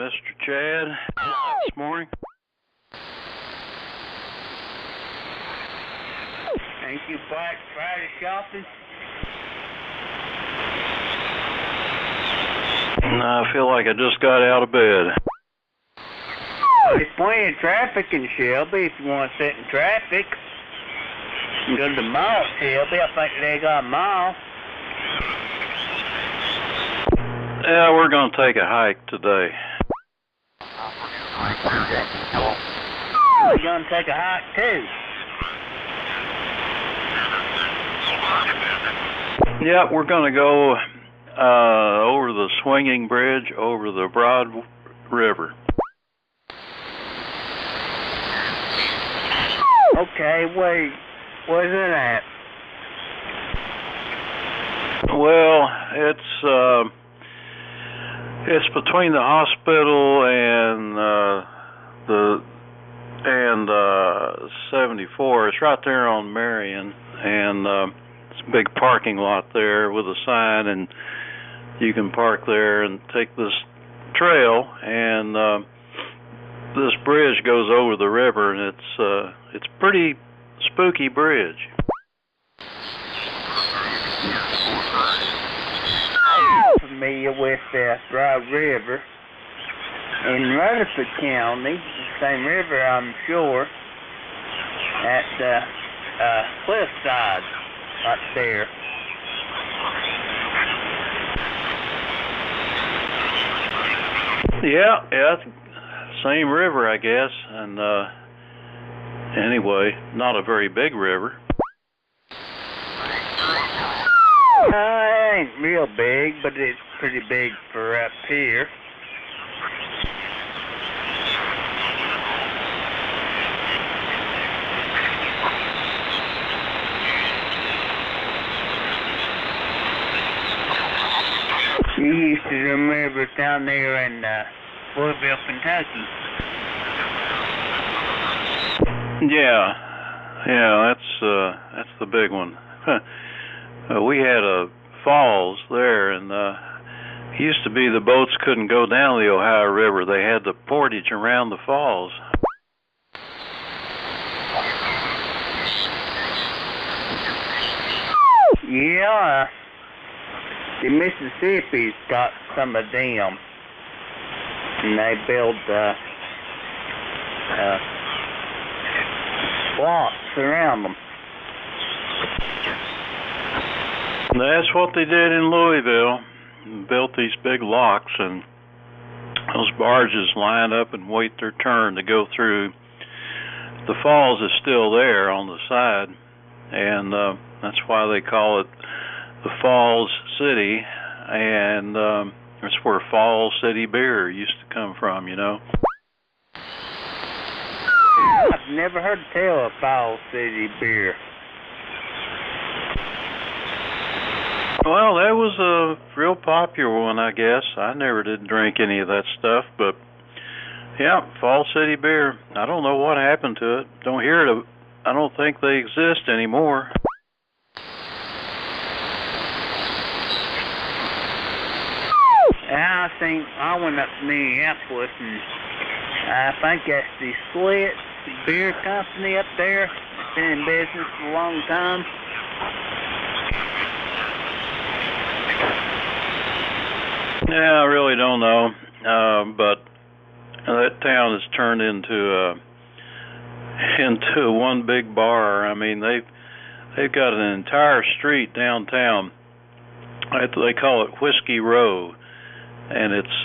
Mr. Chad this morning. Ain't you Black Friday shopping? I feel like I just got out of bed. There's plenty of traffic in Shelby if you want to sit in traffic. You go to the mall at Shelby, I think they got a mall. Yeah, we're going to take a hike today. We're going to take a hike too. Yeah, we're going to go over the swinging bridge over the Broad River. Okay, where's it at? Well, it's between the hospital and 74. It's right there on Marion, and it's a big parking lot there with a sign, and you can park there and take this trail, and this bridge goes over the river, and it's a pretty spooky bridge. Familiar with the Broad River in Rutherford County, the same river I'm sure, at the cliffside right there. Yeah, same river, I guess, and anyway, not a very big river. It ain't real big, but it's pretty big for up here. You used to remember down there in Louisville, Kentucky. Yeah, that's the big one. We had a falls there, and it used to be the boats couldn't go down the Ohio River. They had the portage around the falls. Yeah, the Mississippi's got some of them, and they build blocks around them. That's what they did in Louisville. Built these big locks, and those barges line up and wait their turn to go through. The falls is still there on the side, and that's why they call it the Falls City, and that's where Falls City beer used to come from, you know. I've never heard tell of Falls City beer. Well, that was a real popular one, I guess. I never did drink any of that stuff, but yeah, Falls City beer. I don't know what happened to it. Don't hear it. I don't think they exist anymore. I went up to Minneapolis, and I think that's the Slits Beer Company up there. It's been in business for a long time. Yeah, I really don't know, but that town has turned into one big bar. I mean, they've got an entire street downtown. They call it Whiskey Row, and it's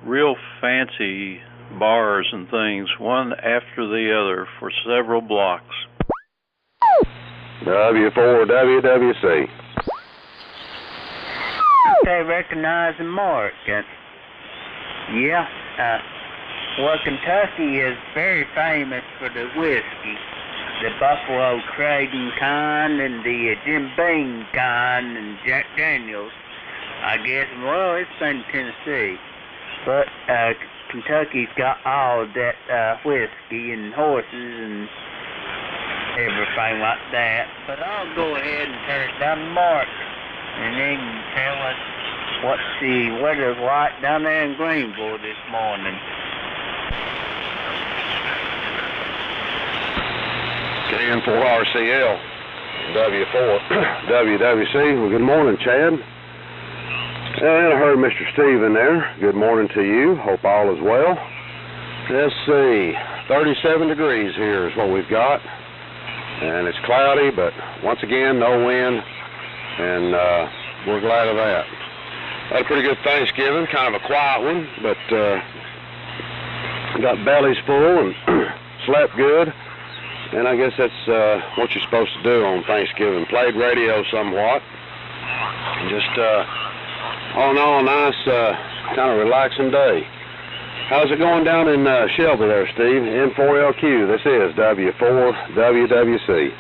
real fancy bars and things, one after the other, for several blocks. W4WWC. They recognize the mark. Yeah, well, Kentucky is very famous for the whiskey. The Buffalo Creighton kind and the Jim Beam kind and Jack Daniels. I guess, well, it's been Tennessee. But Kentucky's got all of that whiskey and horses and everything like that. But I'll go ahead and turn it down to Mark, and then tell us What's the weather like down there in Greenville this morning? KN4RCL, W4, WWC. Well, good morning, Chad. And I heard Mr. Steven there. Good morning to you. Hope all is well. Let's see. 37 degrees here is what we've got. And it's cloudy, but once again, no wind. And we're glad of that. Had a pretty good Thanksgiving, kind of a quiet one, but got bellies full and slept good. And I guess that's what you're supposed to do on Thanksgiving. Played radio somewhat. Just all in all, nice, kind of relaxing day. How's it going down in Shelby there, Steve? N4LQ, this is W4WWC.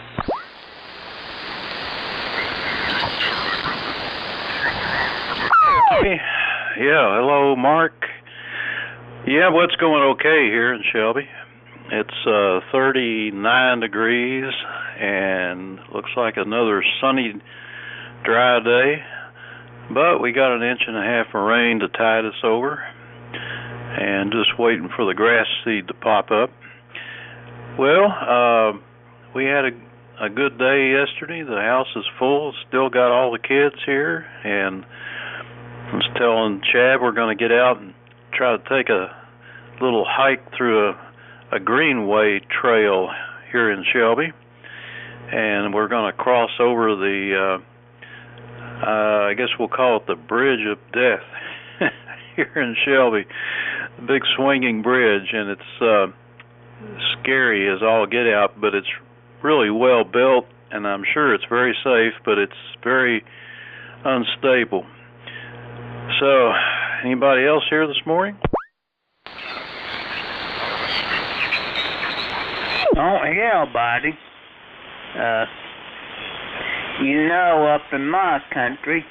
Yeah, hello, Mark. Yeah, what's going okay here in Shelby? It's 39 degrees and looks like another sunny, dry day. But we got an inch and a half of rain to tide us over, and just waiting for the grass seed to pop up. Well, we had a good day yesterday. The house is full. Still got all the kids here, and I was telling Chad we're going to get out and try to take a little hike through a greenway trail here in Shelby, and we're going to cross over the I guess we'll call it the Bridge of Death here in Shelby, the big swinging bridge, and it's scary as all get out, but it's really well built, and I'm sure it's very safe, but it's very unstable. So, anybody else here this morning? Oh, yeah, buddy. You know, up in my country,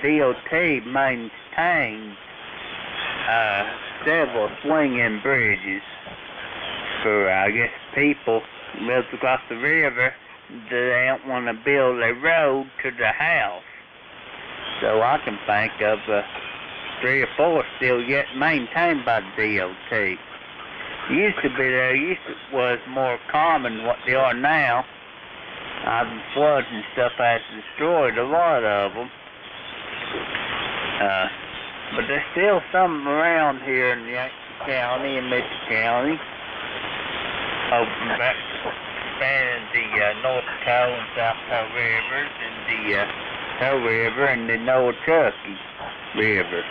DOT maintains several swinging bridges for, I guess, people who live across the river that don't want to build a road to the house. So I can think of 3 or 4 still yet maintained by the DOT. Used to be there, was more common than what they are now. Floods and stuff has destroyed a lot of them. But there's still some around here in Yankton County and Mitchell County. Spanning the North Toe and South Toe rivers, and the Toe River and the Noachucky River.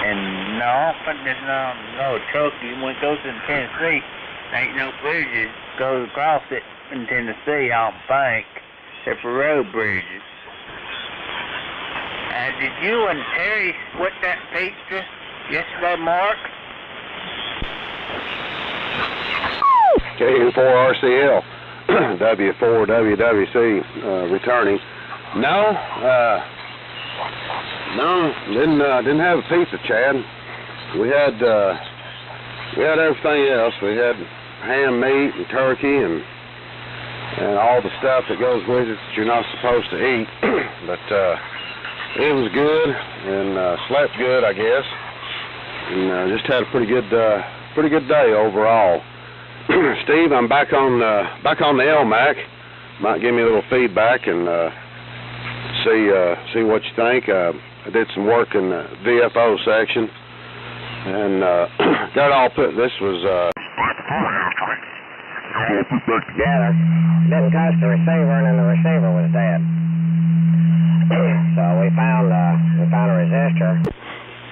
And often there's no Noachucky. When it goes into Tennessee, there ain't no bridges goes across it in Tennessee, I don't think, except for road bridges. Did you and Terry split that pizza yesterday, Mark? KN4RCL, W4WWC, returning. No, didn't have a pizza, Chad. We had everything else. We had ham, meat, and turkey, and all the stuff that goes with it that you're not supposed to eat. But it was good, and slept good, I guess, and just had a pretty good day overall. Steve, I'm back on the LMAC. Might give me a little feedback and see what you think. I did some work in the VFO section, and got it all put. This was Yeah, didn't touch the receiver, and then the receiver was dead. So we found a resistor.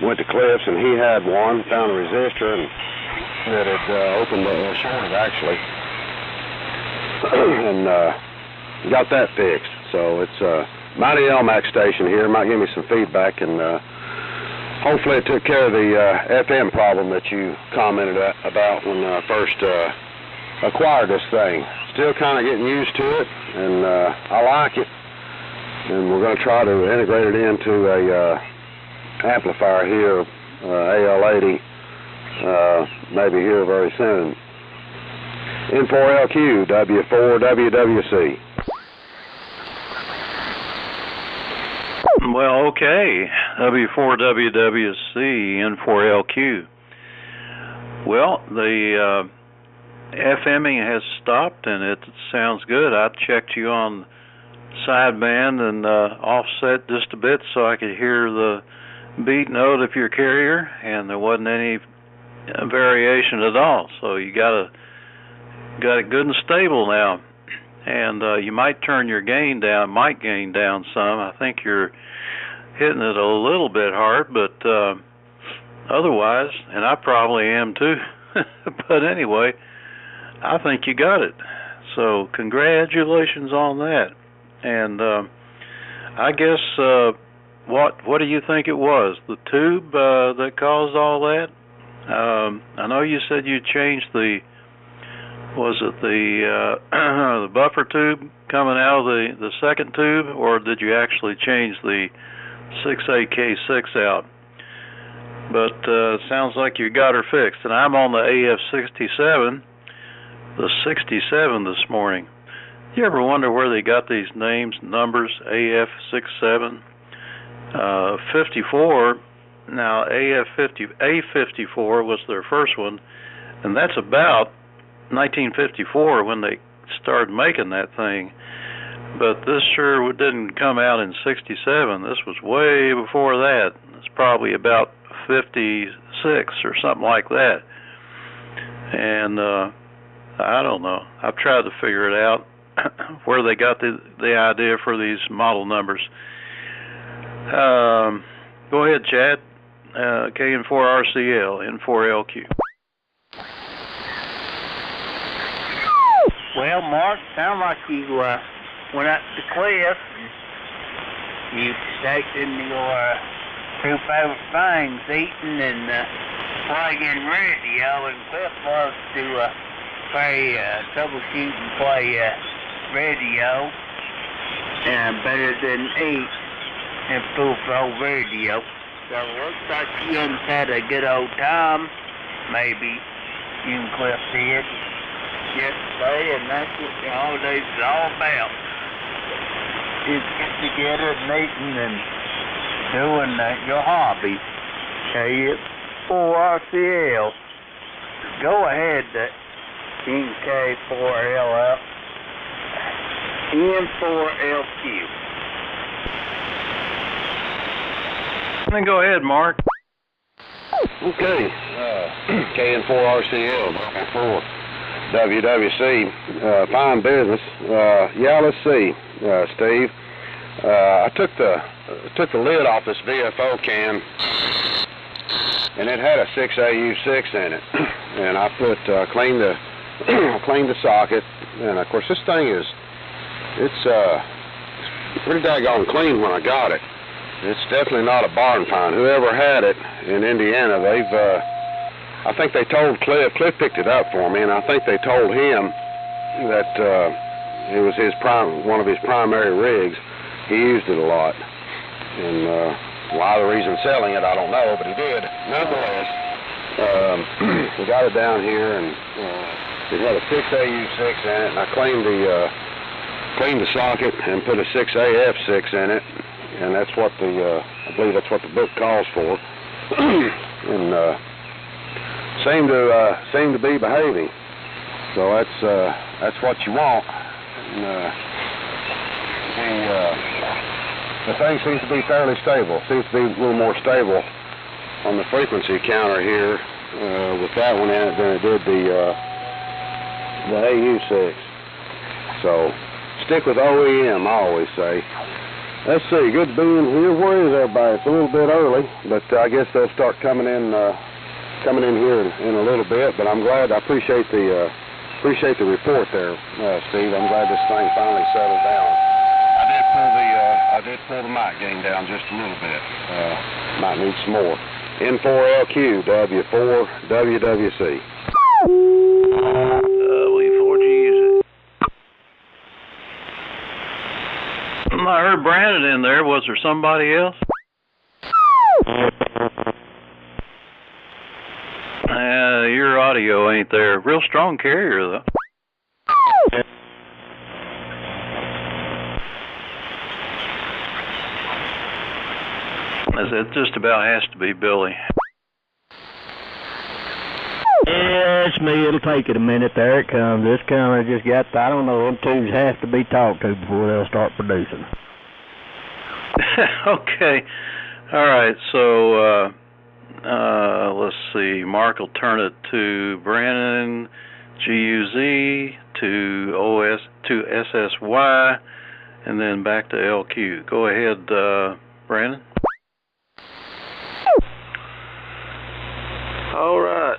Went to Cliff's, and he had one. Found a resistor, and that had opened shorted actually, and got that fixed. So it's mighty LMAC station here. Might give me some feedback, and hopefully it took care of the FM problem that you commented about when I first acquired this thing. Still kind of getting used to it, and I like it. And we're going to try to integrate it into a amplifier here, AL80, maybe here very soon. N4LQ, W4WWC. Well, okay. W4WWC, N4LQ. Well, the FMing has stopped, and it sounds good. I checked you on sideband and offset just a bit so I could hear the beat note of your carrier, and there wasn't any variation at all. So you got it good and stable now. And you might turn your gain down, might gain down some. I think you're hitting it a little bit hard, but otherwise, and I probably am too, but anyway, I think you got it. So congratulations on that. And I guess, what do you think it was? The tube that caused all that? I know you said you changed the the buffer tube coming out of the second tube, or did you actually change the 6AK6 out? But sounds like you got her fixed. And I'm on the AF67, the 67 this morning. You ever wonder where they got these names, numbers, AF67? 54, now A54 was their first one, and that's about 1954 when they started making that thing. But this sure didn't come out in 67. This was way before that. It's probably about 56 or something like that. And I don't know. I've tried to figure it out where they got the idea for these model numbers. Go ahead, Chad. KN4RCL, N4LQ. Well, Mark, sound like you went up the cliff and you staked in your two favorite things, eating and playing radio, and Cliff loves to play, troubleshoot and play radio better than eat and full throw radio. So it looks like you had a good old time. Maybe you and Cliff did yesterday, and that's what the holidays is all about. Is get together and eating and doing your hobby. K4RCL. Go ahead, K4L up. N4LQ. Then go ahead, Mark. Okay. KN4RCL, 4 WWC. Fine business. Yeah, let's see, Steve. I took the lid off this VFO can, and it had a 6AU6 in it, and I put cleaned the socket, and of course this thing it's pretty daggone clean when I got it. It's definitely not a barn find. Whoever had it in Indiana, I think they told Cliff picked it up for me, and I think they told him that it was one of his primary rigs. He used it a lot, and why the reason selling it, I don't know, but he did. Nonetheless, we got it down here, and it had a 6AU6 in it, and I cleaned the socket and put a 6AF6 in it, and that's what I believe that's what the book calls for, and seemed to be behaving. So that's what you want. And, the thing seems to be fairly stable. Seems to be a little more stable on the frequency counter here with that one in it than it did the AU6. So stick with OEM, I always say. Let's see, good being here. Where is everybody? It's a little bit early, but I guess they'll start coming in here in a little bit. But I'm glad. I appreciate the report there, Steve. I'm glad this thing finally settled down. I did pull the mic gain down just a little bit. Might need some more. N4LQ, W4WWC. W4G. I heard Brandon in there. Was there somebody else? Your audio ain't there. Real strong carrier, though. It just about has to be Billy. Yeah, it's me. It'll take it a minute. There it comes. It's coming. Just got, I don't know, them tubes have to be talked to before they'll start producing. Okay. All right. So, let's see. Mark will turn it to Brandon, GUZ, to OS, to SSY, and then back to LQ. Go ahead, Brandon. All right.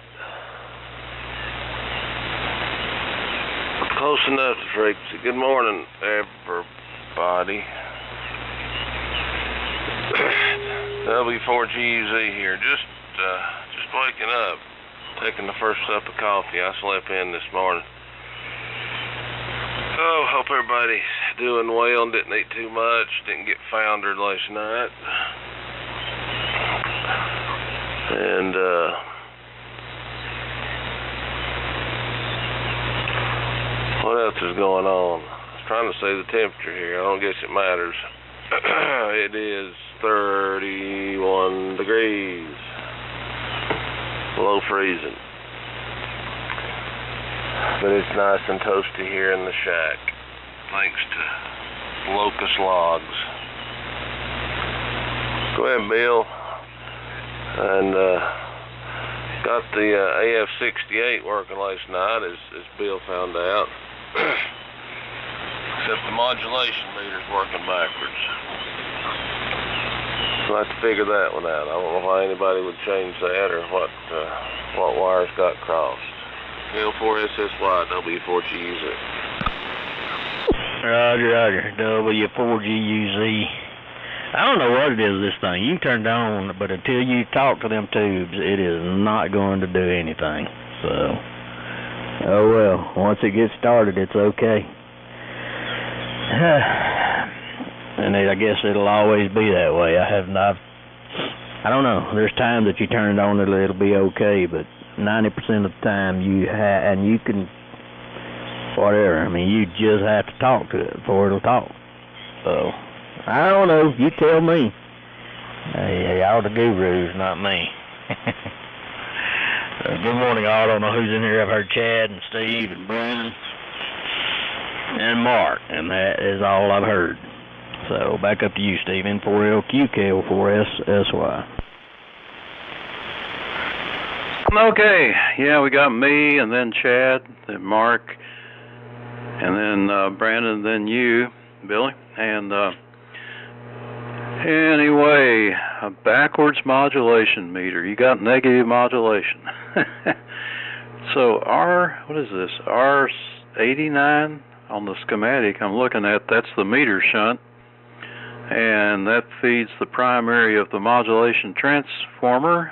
Close enough to frequency. Good morning, everybody. W4GUZ here. Just waking up, taking the first cup of coffee. I slept in this morning. Oh, hope everybody's doing well and didn't eat too much, didn't get foundered last night. And what else is going on? I was trying to say the temperature here. I don't guess it matters. It is 31 degrees. Below freezing. But it's nice and toasty here in the shack. Thanks to locust logs. Go ahead, Bill. And got the AF68 working last night, as Bill found out. Except the modulation meter's working backwards. So I have to figure that one out. I don't know why anybody would change that or what wires got crossed. L4SSY, W4GUZ. Roger, roger. W4GUZ. I don't know what it is, this thing. You can turn it on, but until you talk to them tubes, it is not going to do anything. So, oh well. Once it gets started, it's okay. And I guess it'll always be that way. I don't know. There's times that you turn it on, it'll be okay, but 90% of the time and you can, whatever. I mean, you just have to talk to it before it'll talk. So, I don't know. You tell me. Hey, y'all the gurus, not me. Good morning, all. I don't know who's in here. I've heard Chad and Steve and Brandon and Mark, and that is all I've heard. So, back up to you, Steve. N4LQ, KL4SSY. Okay. Yeah, we got me, and then Chad, then Mark, and then Brandon, then you, Billy. And anyway, a backwards modulation meter. You got negative modulation. So what is this? R89 on the schematic I'm looking at, that's the meter shunt. And that feeds the primary of the modulation transformer.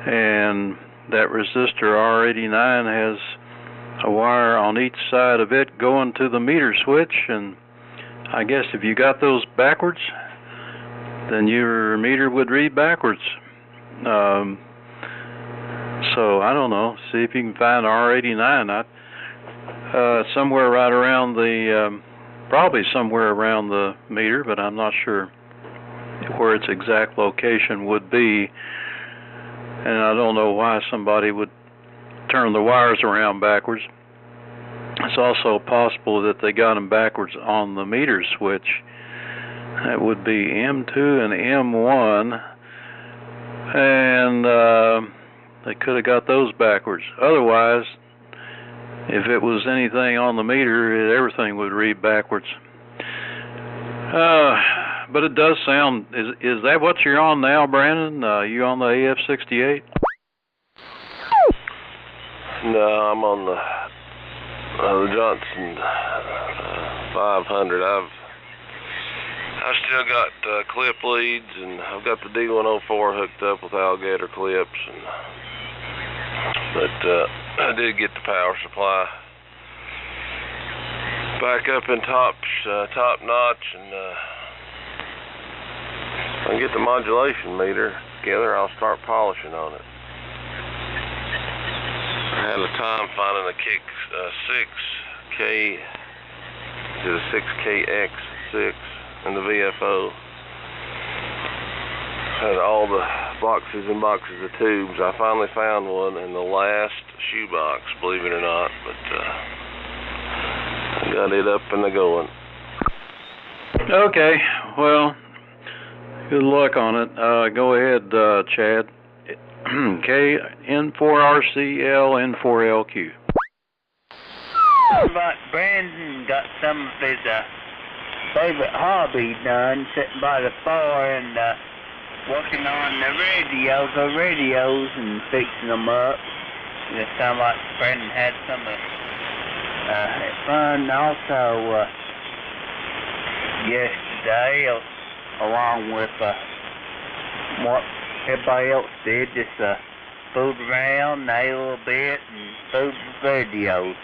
And that resistor R89 has a wire on each side of it going to the meter switch. And I guess if you got those backwards, then your meter would read backwards. So I don't know. See if you can find R89. Somewhere right around the, probably somewhere around the meter, but I'm not sure where its exact location would be. And I don't know why somebody would turn the wires around backwards. It's also possible that they got them backwards on the meter switch. That would be M2 and M1, and they could have got those backwards. Otherwise, if it was anything on the meter, everything would read backwards. But it does sound, is that what you're on now, Brandon? You on the AF68? No, I'm on the Johnson 500. I've still got clip leads, and I've got the D104 hooked up with alligator clips, but I did get the power supply back up in top notch, and if I can get the modulation meter together, I'll start polishing on it. I had a time finding a kick 6K to the 6KX6 and the VFO. Had all the boxes and boxes of tubes. I finally found one in the last shoebox, believe it or not, but got it up and going. Okay, well, good luck on it. Go ahead, Chad. K N4RCL N4LQ. But Brandon got some of his favorite hobby done, sitting by the fire and working on the radios and fixing them up. It sounded like Brandon had some fun also yesterday, along with what everybody else did, just fooled around, nailed a little bit, and fooled with radios,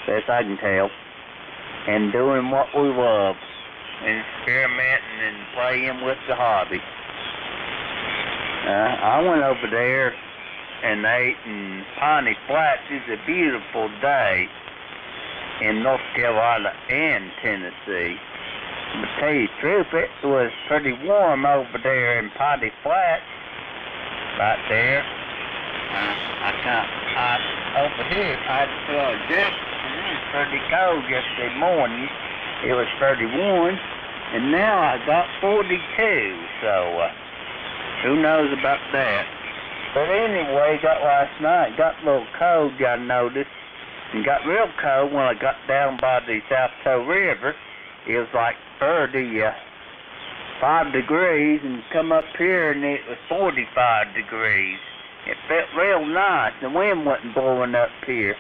best I can tell, and doing what we love, and experimenting and playing with the hobby. I went over there and ate in Piney Flats. It's a beautiful day in North Carolina and Tennessee. But to tell you the truth, it was pretty warm over there in Piney Flats, right there. Over here, I feel good. It was pretty cold yesterday morning. It was 31, and now I got 42, so who knows about that. But anyway, got last night, got a little cold, I noticed, and got real cold when I got down by the South Toe River. It was like 35 degrees, and come up here and it was 45 degrees. It felt real nice. The wind wasn't blowing up here.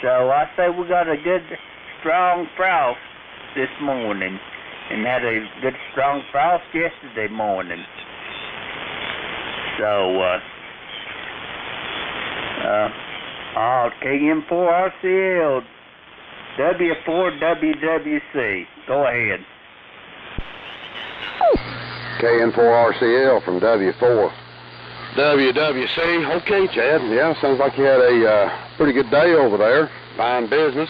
So I say we got a good strong frost this morning, and had a good strong frost yesterday morning. So KM4RCL W4WWC. Go ahead. KN4RCL from W4 WWC. Okay, Chad. Yeah, sounds like you had a pretty good day over there. Fine business.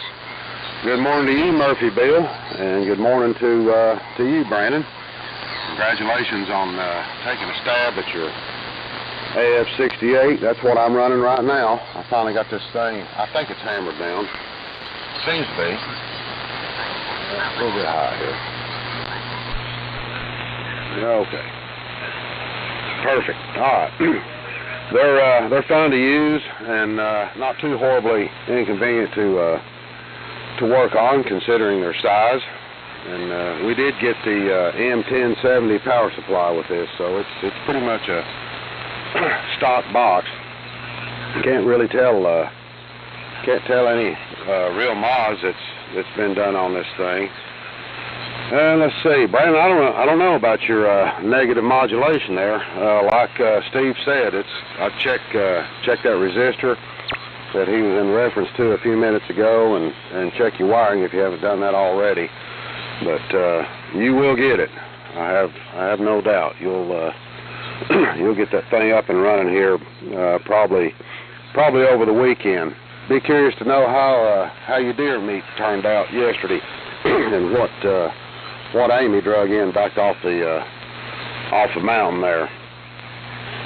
Good morning to you, Murphy Bill, and good morning to you, Brandon. Congratulations on taking a stab at your AF68. That's what I'm running right now. I finally got this thing. I think it's hammered down. Seems to be. A little bit high here. Okay. Perfect. All right. They're fun to use and not too horribly inconvenient to work on, considering their size. And we did get the M1070 power supply with this, so it's pretty much a stock box. Can't really tell any real mods that's been done on this thing. And let's see, Brandon, I don't know about your negative modulation there. Like Steve said, I checked that resistor that he was in reference to a few minutes ago, and check your wiring if you haven't done that already. But you will get it. I have no doubt. You'll get that thing up and running here probably over the weekend. Be curious to know how your deer meat turned out yesterday, and what Amy drug in back off the mountain there.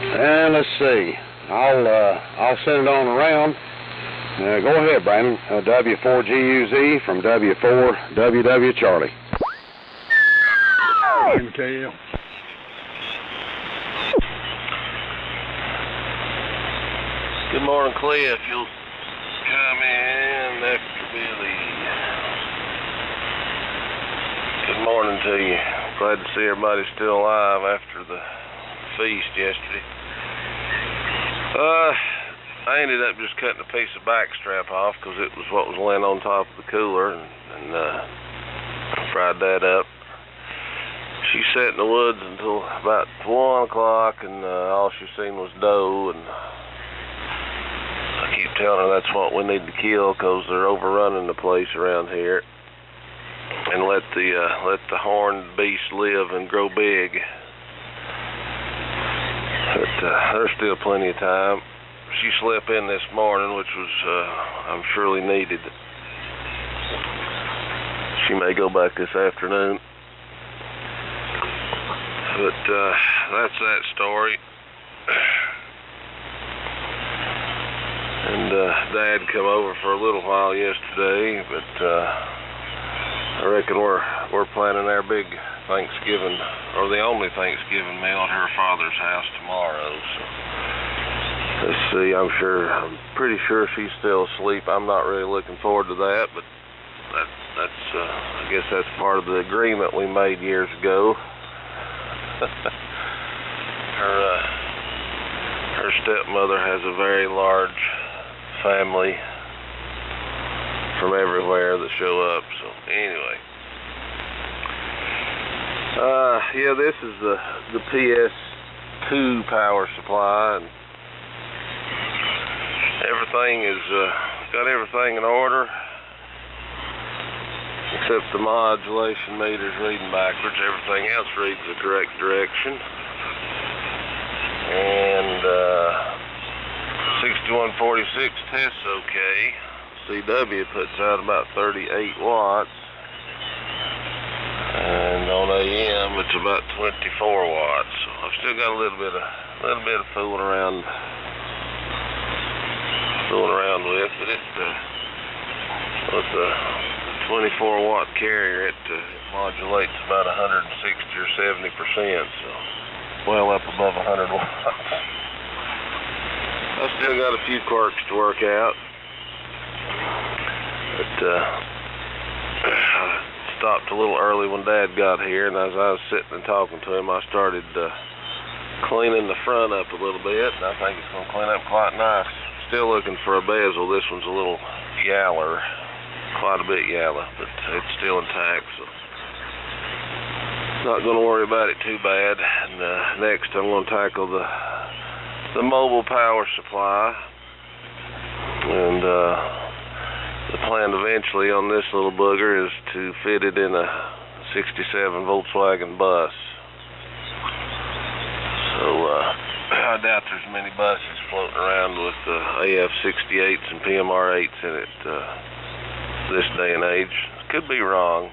And let's see, I'll send it on around. Go ahead, Brandon. W4GUZ from W4WW Charlie. MKL. Good morning, Cliff. You'll come in after Billy. Good morning to you. Glad to see everybody still alive after the feast yesterday. I ended up just cutting a piece of back strap off because it was what was laying on top of the cooler, and fried that up. She sat in the woods until about 1 o'clock, and all she seen was doe, and I keep telling her that's what we need to kill because they're overrunning the place around here, and let the horned beast live and grow big. But there's still plenty of time. She slept in this morning, which was I'm surely needed. She may go back this afternoon. But that's that story. And Dad come over for a little while yesterday, but I reckon we're planning our big Thanksgiving, or the only Thanksgiving meal at her father's house tomorrow. So let's see. I'm pretty sure she's still asleep. I'm not really looking forward to that, but that's I guess that's part of the agreement we made years ago. Her stepmother has a very large family from everywhere that show up. So anyway, yeah, this is the PS2 power supply, and everything is got everything in order except the modulation meter's reading backwards. Everything else reads the correct direction. And 6146 tests okay. CW puts out about 38 watts. And on AM it's about 24 watts. So I've still got a little bit of fooling around with, but it's with the 24 watt carrier, it modulates about 160 or 70%, so well up above 100 watts. I still got a few quirks to work out, but I stopped a little early when Dad got here, and as I was sitting and talking to him, I started cleaning the front up a little bit, and I think it's going to clean up quite nice. Still looking for a bezel. This one's a little yaller, quite a bit yellow, but it's still intact, so not going to worry about it too bad. And next I'm going to tackle the mobile power supply, and the plan eventually on this little booger is to fit it in a 67 Volkswagen bus. So I doubt there's many buses floating around with AF68s and PMR8s in it this day and age. Could be wrong,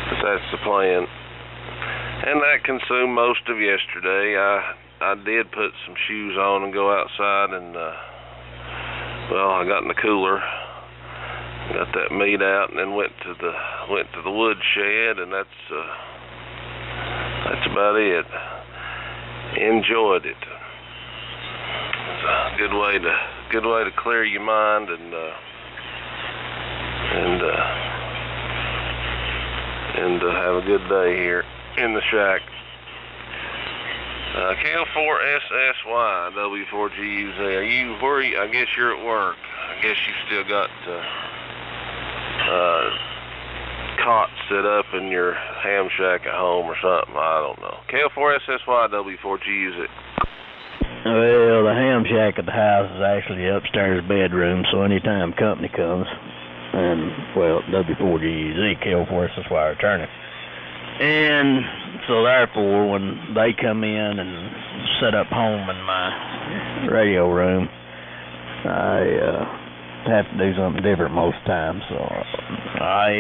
but that's the plan. And that consumed most of yesterday. I did put some shoes on and go outside, and well, I got in the cooler, got that meat out, and then went to the wood shed, and that's about it. Enjoyed it. It's a good way to clear your mind and have a good day here in the shack. KL4SSY W4GUZ. Are you worried? I guess you're at work. I guess you still got cot set up in your ham shack at home or something. I don't know. KL4SSY W4GUZ. Well, the ham shack at the house is actually the upstairs bedroom, so anytime company comes, and, well, W4GUZ, KL4SSY returning. And so therefore, when they come in and set up home in my radio room, I have to do something different most times. So I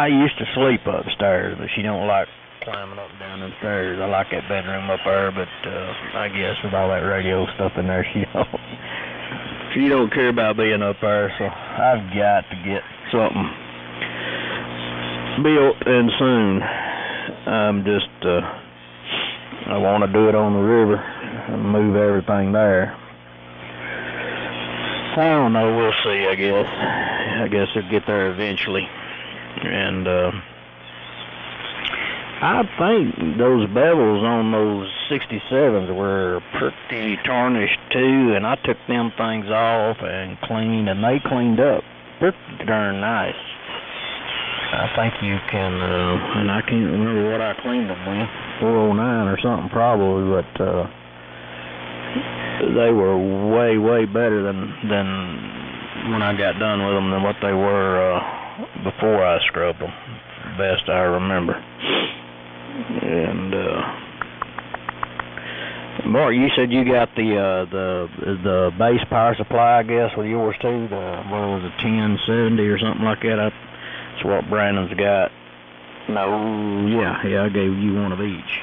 used to sleep upstairs, but she don't like climbing up and down them stairs. I like that bedroom up there, but I guess with all that radio stuff in there, she don't care about being up there. So I've got to get something built, and soon. I'm just I want to do it on the river and move everything there. I don't know, we'll see. I guess it'll get there eventually. And I think those bevels on those 67s were pretty tarnished too, and I took them things off and cleaned, and they cleaned up pretty darn nice. I think you can, and I can't remember what I cleaned them with, 409 or something probably, but they were way, way better than when I got done with them than what they were before I scrubbed them, best I remember. And Mark, you said you got the base power supply, I guess, with yours too. What was it, 1070 or something like that? That's what Brandon's got. No, yeah, I gave you one of each.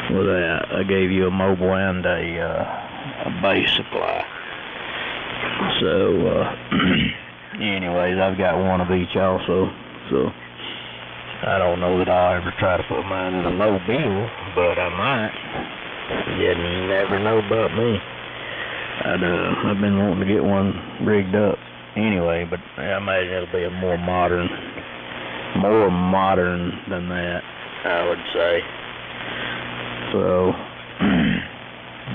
With that, I gave you a mobile and a base supply. So, anyways, I've got one of each also. So, I don't know that I'll ever try to put mine in a mobile, but I might. You never know about me. I've been wanting to get one rigged up anyway, but I imagine it'll be a more modern than that, I would say. So,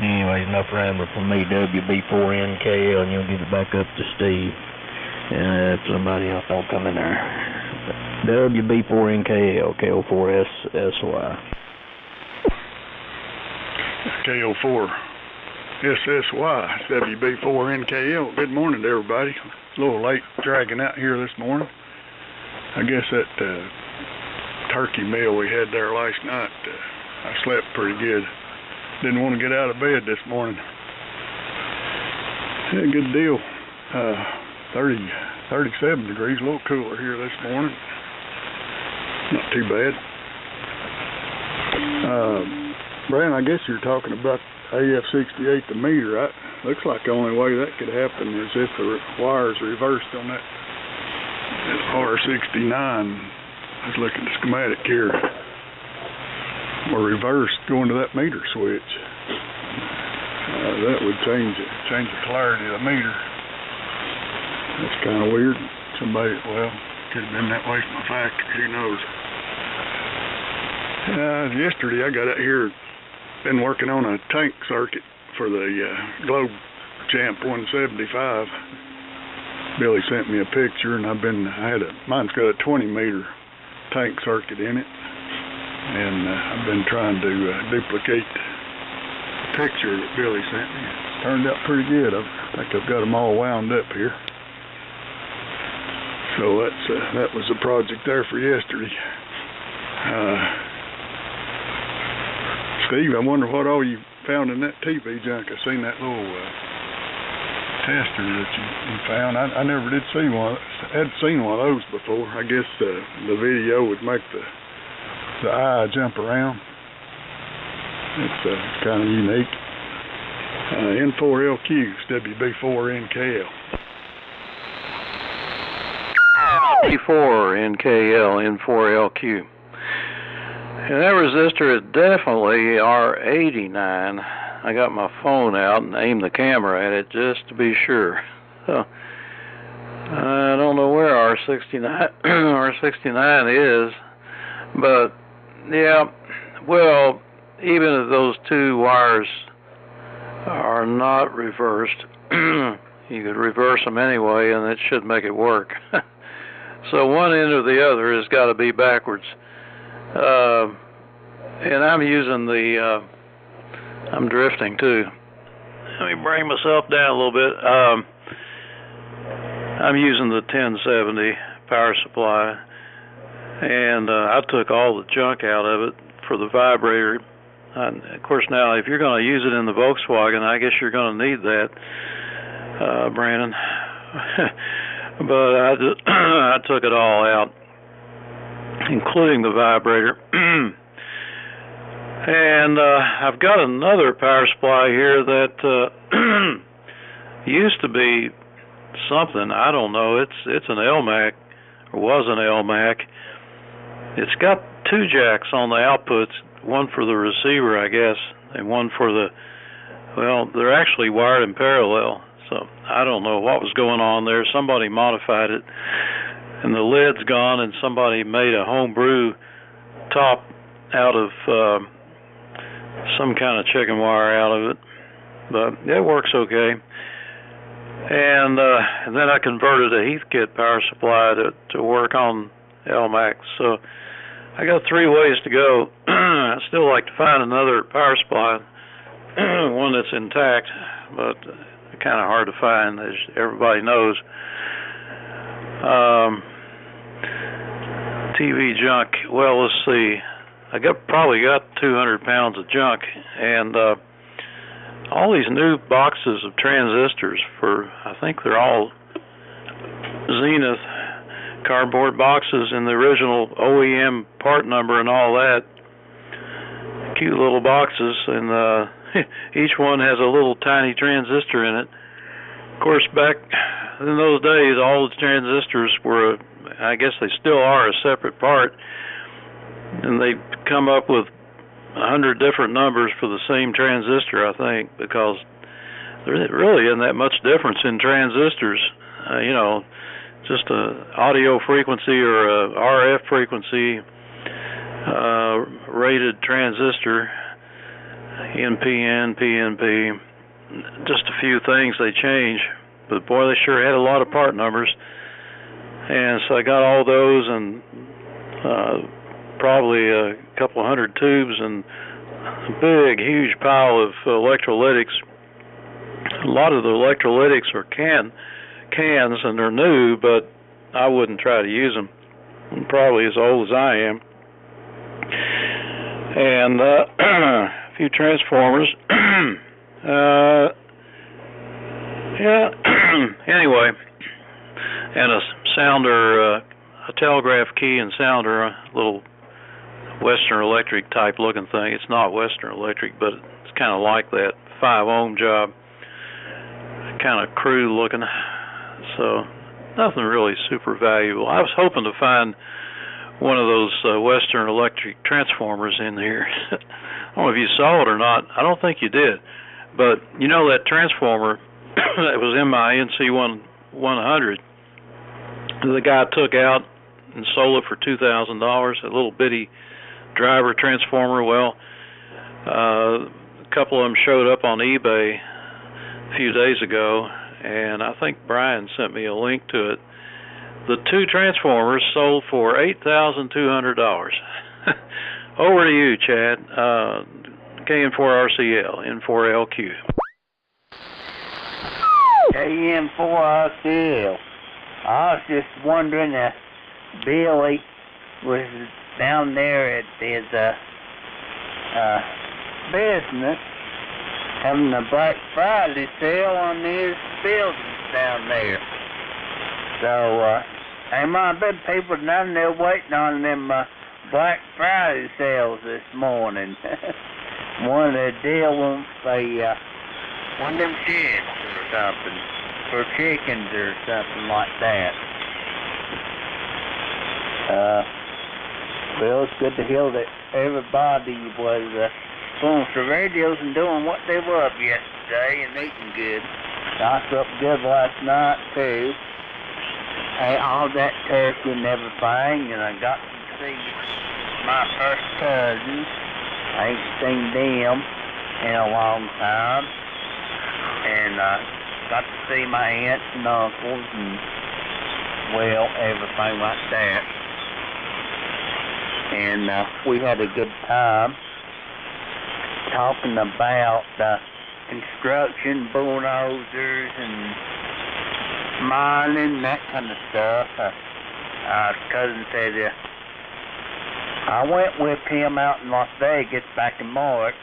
anyways, enough rambling from me. WB4NKL, and you'll give it back up to Steve. And if somebody else don't come in there. WB4NKL, KO4SSY. KO4SSY, WB4NKL. Good morning to everybody. It's a little late dragging out here this morning. I guess that turkey meal we had there last night, I slept pretty good. Didn't want to get out of bed this morning. Yeah, good deal. 37 degrees, a little cooler here this morning. Not too bad. Brian, I guess you're talking about AF68 the meter. Looks like the only way that could happen is if the wire's reversed on that R69. I was looking at the schematic here. Or reversed going to that meter switch. That would change the polarity of the meter. That's kind of weird. Somebody, well, could have been that way from the factory. Who knows? Yesterday I got out here, been working on a tank circuit for the Globe Champ 175. Billy sent me a picture, and mine's got a 20 meter tank circuit in it, and I've been trying to duplicate the picture that Billy sent me. It turned out pretty good. I think I've got them all wound up here. So that was the project there for yesterday. Steve, I wonder what all you found in that TV junk. I seen that little tester that you found. I never did see one. I hadn't seen one of those before. I guess the video would make the eye jump around. It's kind of unique. N4LQ, WB4NKL. WB4NKL, N4LQ. And that resistor is definitely R89. I got my phone out and aimed the camera at it just to be sure. So, I don't know where R69 is, but yeah, well, even if those two wires are not reversed, you could reverse them anyway and it should make it work. So one end or the other has got to be backwards. And I'm using I'm drifting too. Let me bring myself down a little bit. I'm using the 1070 power supply, and I took all the junk out of it for the vibrator. Of course, now if you're going to use it in the Volkswagen, I guess you're going to need that, Brandon. But I took it all out, including the vibrator. And I've got another power supply here that used to be something, I don't know. It's an LMAC, or was an LMAC. It's got two jacks on the outputs, one for the receiver, I guess, and one for they're actually wired in parallel. So I don't know what was going on there. Somebody modified it, and the lid's gone, and somebody made a homebrew top out of some kind of chicken wire out of it. But it works okay. And then I converted a Heathkit power supply to work on LMAX. So I got 3 ways to go. I'd still like to find another power supply, one that's intact, but kind of hard to find, as everybody knows. TV junk. Well, let's see. I probably got 200 pounds of junk, and all these new boxes of transistors I think they're all Zenith cardboard boxes and the original OEM part number and all that. Cute little boxes, and each one has a little tiny transistor in it. Of course, back in those days, all the transistors were, I guess they still are, a separate part, and they come up with 100 different numbers for the same transistor, I think, because there really isn't that much difference in transistors. You know, just a audio frequency or a RF frequency rated transistor, NPN, PNP, just a few things they change, but boy, they sure had a lot of part numbers. And so I got all those and probably a couple hundred tubes and a big, huge pile of electrolytics. A lot of the electrolytics are cans and they're new, but I wouldn't try to use them. I'm probably as old as I am. And a few transformers. Yeah. Anyway, and a sounder, a telegraph key and sounder, a little Western Electric type looking thing. It's not Western Electric, but it's kind of like that 5 ohm job. Kind of crude looking. So nothing really super valuable. I was hoping to find one of those Western Electric transformers in here. I don't know if you saw it or not. I don't think you did. But you know that transformer that was in my NC100, the guy took out and sold it for $2,000, a little bitty driver transformer. Well, a couple of them showed up on eBay a few days ago, and I think Brian sent me a link to it. The 2 transformers sold for $8,200. Over to you, Chad. KN4RCL, N4LQ. KN4RCL. I was just wondering if Billy was down there at his business having a Black Friday sale on his buildings down there. So, there might have been people down there waiting on them Black Friday sales this morning. One of the deal wants one of them sheds or something for chickens or something like that. Well, it's good to hear that everybody was pulling for radios and doing what they loved yesterday and eating good. I slept good last night too. Ate all that turkey and everything, and I got to see my first cousins. I ain't seen them in a long time, and got to see my aunts and uncles and, well, everything like that. And we had a good time talking about construction, bulldozers, and mining, that kind of stuff. Our cousin said, I went with him out in Las Vegas back in March,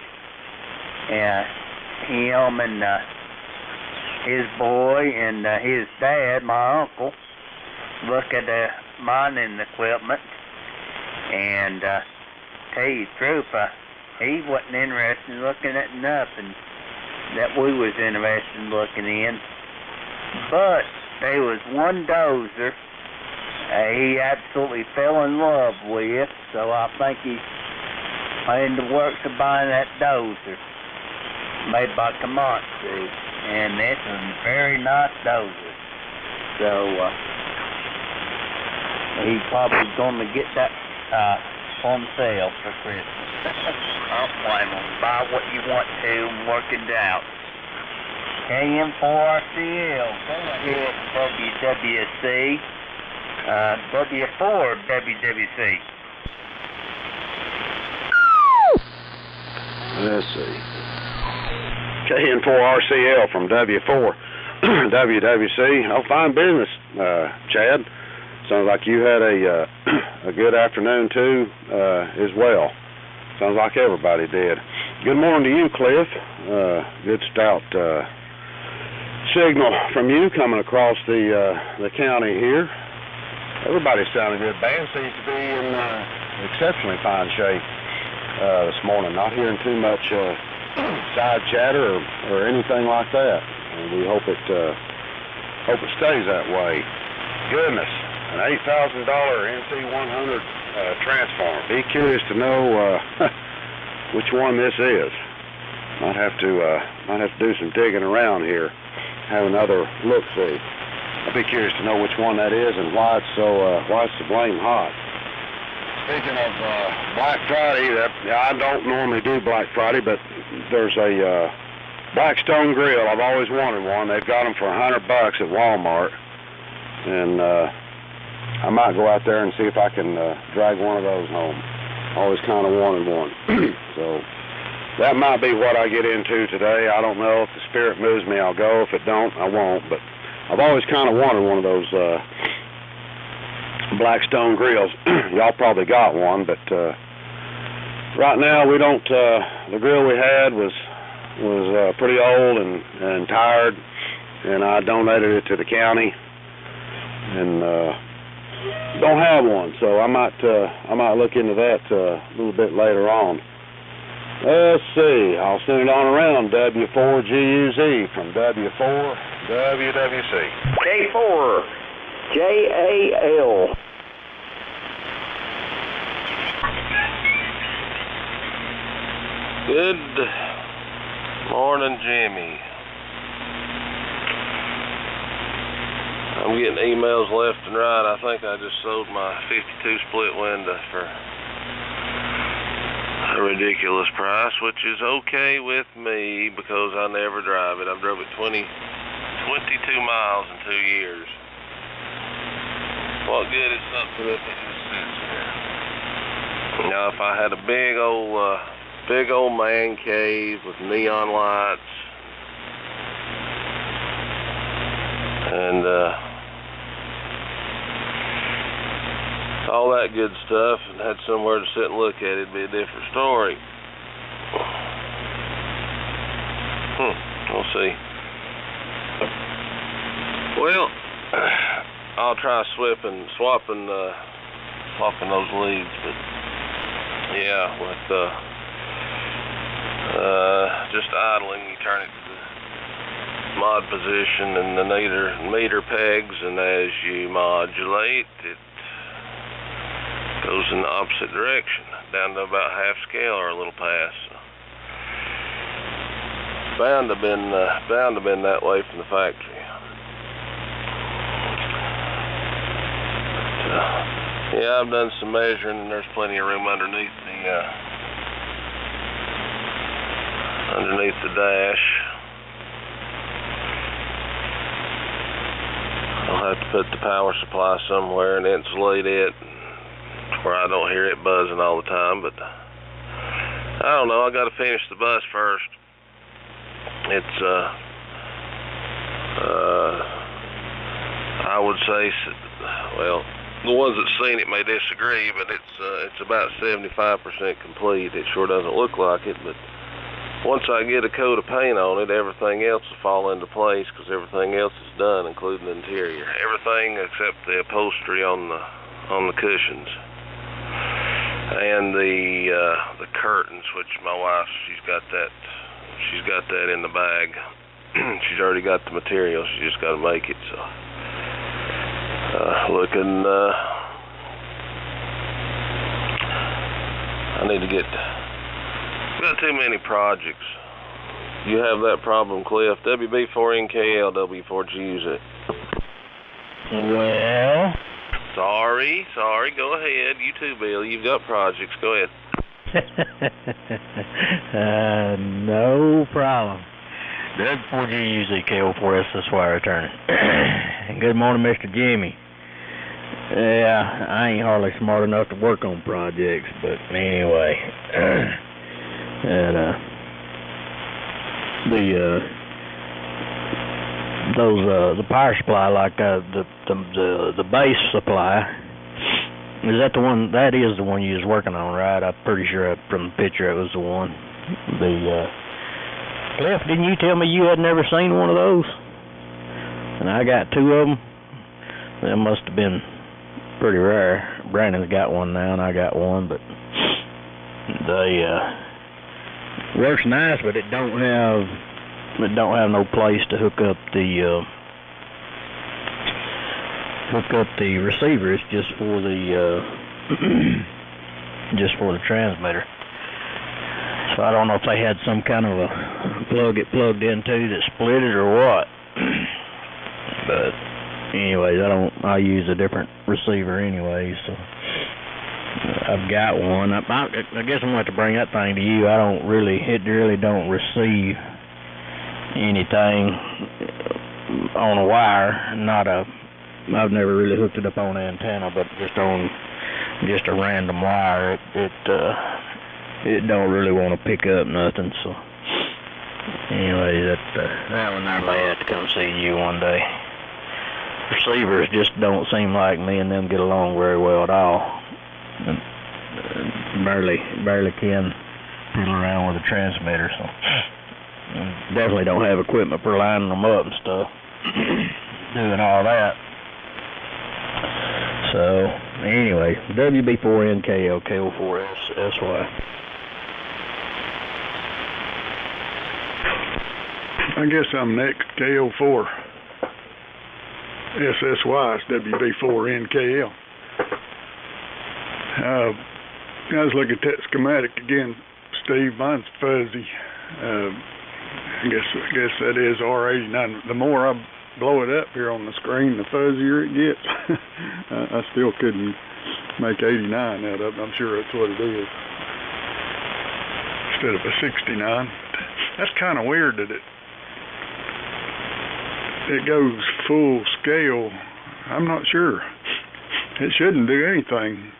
and him and his boy and his dad, my uncle, look at the mining equipment, and tell you the truth, he wasn't interested in looking at nothing that we was interested in looking in. But there was one dozer he absolutely fell in love with, so I think he went into the works of buying that dozer made by Komatsu, and it's a very nice dozer. So he's probably going to get that on sale for Christmas. I don't blame him. Buy what you want to and work it out. KN4RCL, go ahead, WWC, W4 WWC. Let's see. KN4RCL from W4 WWC. Oh, fine business, Chad. Sounds like you had a good afternoon too, as well. Sounds like everybody did. Good morning to you, Cliff. Good stout signal from you coming across the county here. Everybody's sounding good. Band seems to be in exceptionally fine shape this morning. Not hearing too much side chatter or anything like that. And we hope it stays that way. Goodness, an $8,000 NT100 transformer. Be curious to know which one this is. Might have to do some digging around here, have another look-see. I'd be curious to know which one that is and why it's so blame hot. Speaking of Black Friday, I don't normally do Black Friday, but there's a Blackstone grill. I've always wanted one. They've got them for $100 at Walmart, and I might go out there and see if I can drag one of those home. Always kind of wanted one. So that might be what I get into today. I don't know. If the spirit moves me, I'll go. If it don't, I won't. But I've always kind of wanted one of those Blackstone grills. Y'all probably got one, but right now we don't. The grill we had was pretty old and tired, and I donated it to the county, and don't have one. So I might look into that a little bit later on. Let's see. I'll send it on around. W4GUZ from W4 WWC. K4 JAL. Good morning, Jimmy. I'm getting emails left and right. I think I just sold my 52 split window for a ridiculous price, which is okay with me because I never drive it. I've drove it 22 miles in 2 years. What good is something if it just sits there? Now, if I had a big old man cave with neon lights and all that good stuff, and had somewhere to sit and look at it, it'd be a different story. We'll see. Well, I'll try swapping those leads, but yeah, with just idling, you turn it to the mod position and the meter pegs, and as you modulate, it goes in the opposite direction, down to about half scale or a little past. So, bound to been that way from the factory. Yeah, I've done some measuring, and there's plenty of room underneath the dash. I'll have to put the power supply somewhere and insulate it where I don't hear it buzzing all the time, but I don't know. I got to finish the bus first. It's I would say, well, the ones that seen it may disagree, but it's about 75% complete. It sure doesn't look like it, but once I get a coat of paint on it, everything else will fall into place because everything else is done, including the interior. Everything except the upholstery on the cushions and the curtains, which my wife, she's got that in the bag. She's already got the material. She just got to make it. So looking, I need to get. Got too many projects. You have that problem, Cliff. WB4NKL, W4GUZ. Well. Sorry. Go ahead. You too, Bill. You've got projects. Go ahead. No problem. W4GUZ KO4S, that's why I return. Good morning, Mr. Jimmy. Yeah, I ain't hardly smart enough to work on projects, but anyway. And the power supply, like the base supply, is that the one? That is the one you was working on, right? I'm pretty sure from the picture it was the one. Cliff, didn't you tell me you had never seen one of those? And I got two of them. That must have been pretty rare. Brandon's got one now, and I got one, but they works nice, but it don't have no place to hook up the receiver. It's just for the transmitter. So I don't know if they had some kind of a plug it plugged into that split it or what. But anyways, I use a different receiver anyway, so I've got one. I guess I'm going to have to bring that thing to you. It really don't receive anything on a wire. I've never really hooked it up on an antenna, but just on a random wire, it don't really want to pick up nothing. So anyway, that one I may have to come see you one day. Receivers just don't seem like me and them get along very well at all. Barely can fiddle around with a transmitter, so definitely don't have equipment for lining them up and stuff, doing all that. So anyway, WB4NKL KO4SY. I guess I'm next. KO4 SSY is WB4NKL. I was looking at that schematic again, Steve. Mine's fuzzy. I guess that is R89. The more I blow it up here on the screen, the fuzzier it gets. I still couldn't make 89 out of it. I'm sure that's what it is, instead of a 69. That's kind of weird that it goes full scale. I'm not sure. It shouldn't do anything.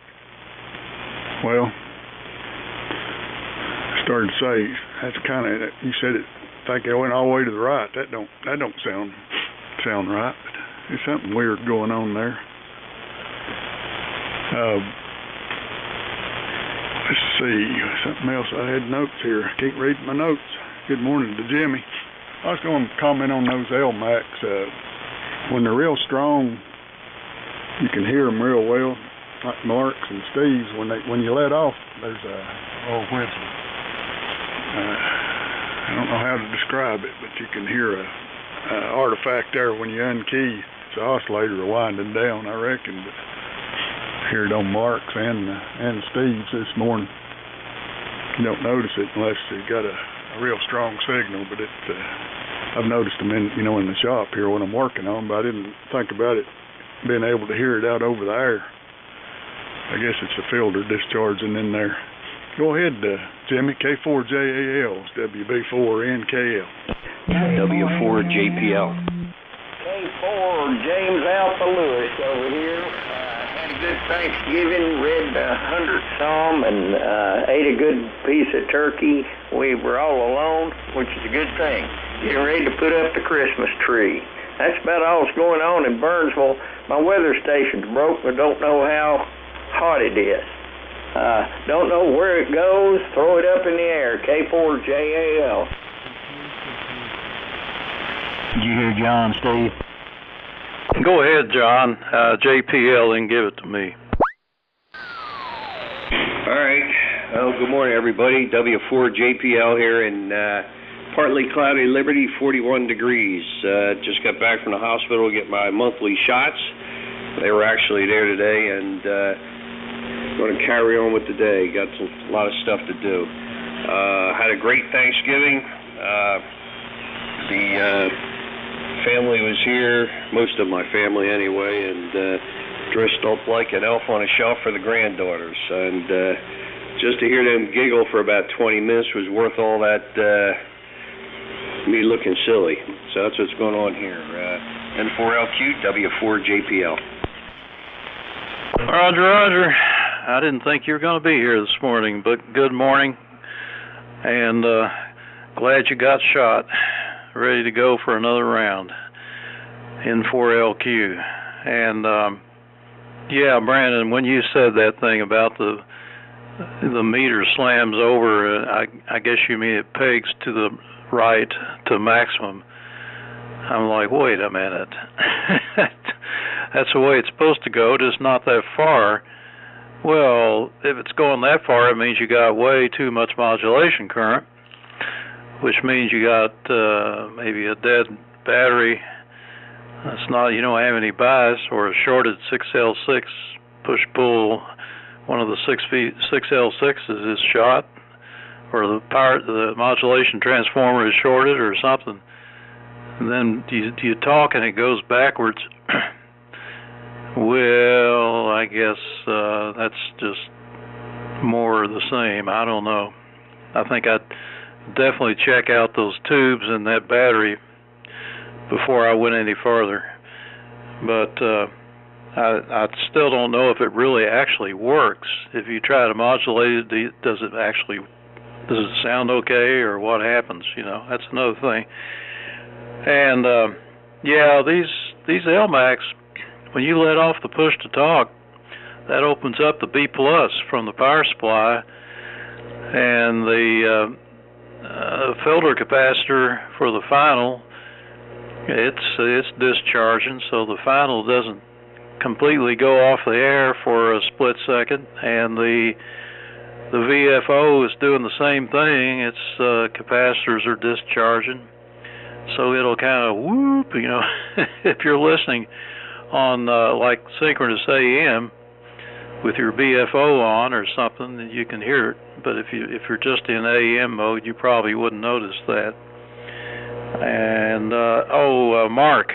Well, I started to say, that's kind of, you said it, think it went all the way to the right. That don't sound right. But there's something weird going on there. Let's see, something else. I had notes here. I can't read my notes. Good morning to Jimmy. I was going to comment on those LMACs. When they're real strong, you can hear them real well, like Mark's and Steve's. When you let off, there's a whistle. I don't know how to describe it, but you can hear a artifact there when you unkey. It's an oscillator winding down, I reckon. But I hear it on Mark's and Steve's this morning. You don't notice it unless you've got a real strong signal, but I've noticed them in the shop here when I'm working on them, but I didn't think about it being able to hear it out over the air. I guess it's a filter discharging in there. Go ahead, Jimmy. K4JAL, WB4NKL. W4JPL. K4 James Alpha Lewis over here. Had a good Thanksgiving, read the 100th Psalm, and ate a good piece of turkey. We were all alone, which is a good thing. Getting ready to put up the Christmas tree. That's about all that's going on in Burnsville. My weather station's broke, but don't know how hot it is. Don't know where it goes. Throw it up in the air. K4JAL. Did you hear John, Steve? Go ahead, John. JPL, and give it to me. All right. Well, good morning, everybody. W4JPL here in partly cloudy Liberty, 41 degrees. Just got back from the hospital to get my monthly shots. They were actually there today, and going to carry on with the day. Got a lot of stuff to do. Had a great Thanksgiving. The family was here, most of my family anyway, and dressed up like an elf on a shelf for the granddaughters. And just to hear them giggle for about 20 minutes was worth all that me looking silly. So that's what's going on here. N4LQ, W4JPL. Roger. I didn't think you were going to be here this morning, but good morning. And glad you got shot. Ready to go for another round. N4LQ. And yeah, Brandon, when you said that thing about the meter slams over, I guess you mean it pegs to the right to maximum. I'm like, wait a minute. that's the way it's supposed to go, just not that far. Well, if it's going that far, it means you got way too much modulation current, which means you got maybe a dead battery. That's not, you don't have any bias, or a shorted 6L6 push-pull. One of the 6L6s is shot, or the modulation transformer is shorted or something. And then you talk and it goes backwards. Well, I guess that's just more of the same. I don't know. I think I'd definitely check out those tubes and that battery before I went any further. But I still don't know if it really actually works. If you try to modulate it, does it sound okay, or what happens? You know, that's another thing. And yeah, these LMACs, when you let off the push to talk, that opens up the B plus from the power supply, and the filter capacitor for the final, it's discharging, so the final doesn't completely go off the air for a split second, and the VFO is doing the same thing. Its capacitors are discharging, so it'll kind of whoop, you know. If you're listening on like synchronous AM with your BFO on or something, you can hear it. But if you're just in AM mode, you probably wouldn't notice that. And Mark,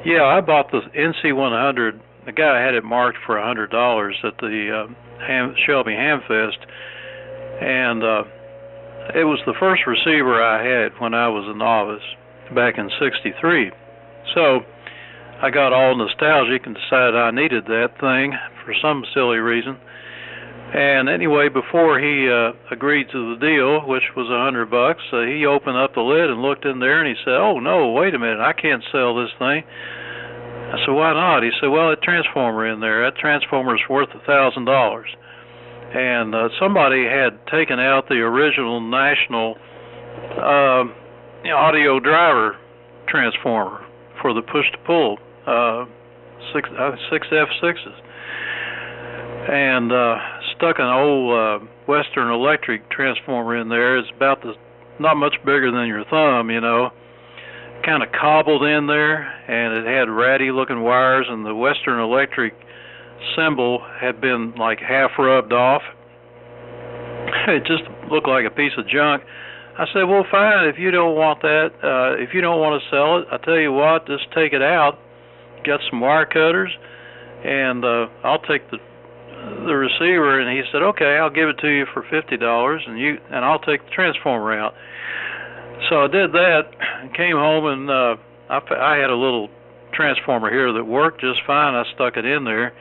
yeah, I bought the NC100. The guy had it marked for $100 at the Shelby Hamfest, and it was the first receiver I had when I was a novice back in '63. So I got all nostalgic and decided I needed that thing for some silly reason. And anyway, before he agreed to the deal, which was $100, he opened up the lid and looked in there, and he said, "Oh no, wait a minute, I can't sell this thing." I said, "Why not?" He said, "Well, that transformer in there, that transformer is worth $1,000." And somebody had taken out the original National audio driver transformer for the push-to-pull 6F6s, and stuck an old Western Electric transformer in there. It's about not much bigger than your thumb, you know, kind of cobbled in there, and it had ratty-looking wires, and the Western Electric symbol had been like half rubbed off. It just looked like a piece of junk. I said, "Well, fine, if you don't want that, if you don't want to sell it, I tell you what, just take it out, get some wire cutters, and I'll take the receiver." And he said, "Okay, I'll give it to you for $50, and I'll take the transformer out." So I did that and came home, and I had a little transformer here that worked just fine. I stuck it in there,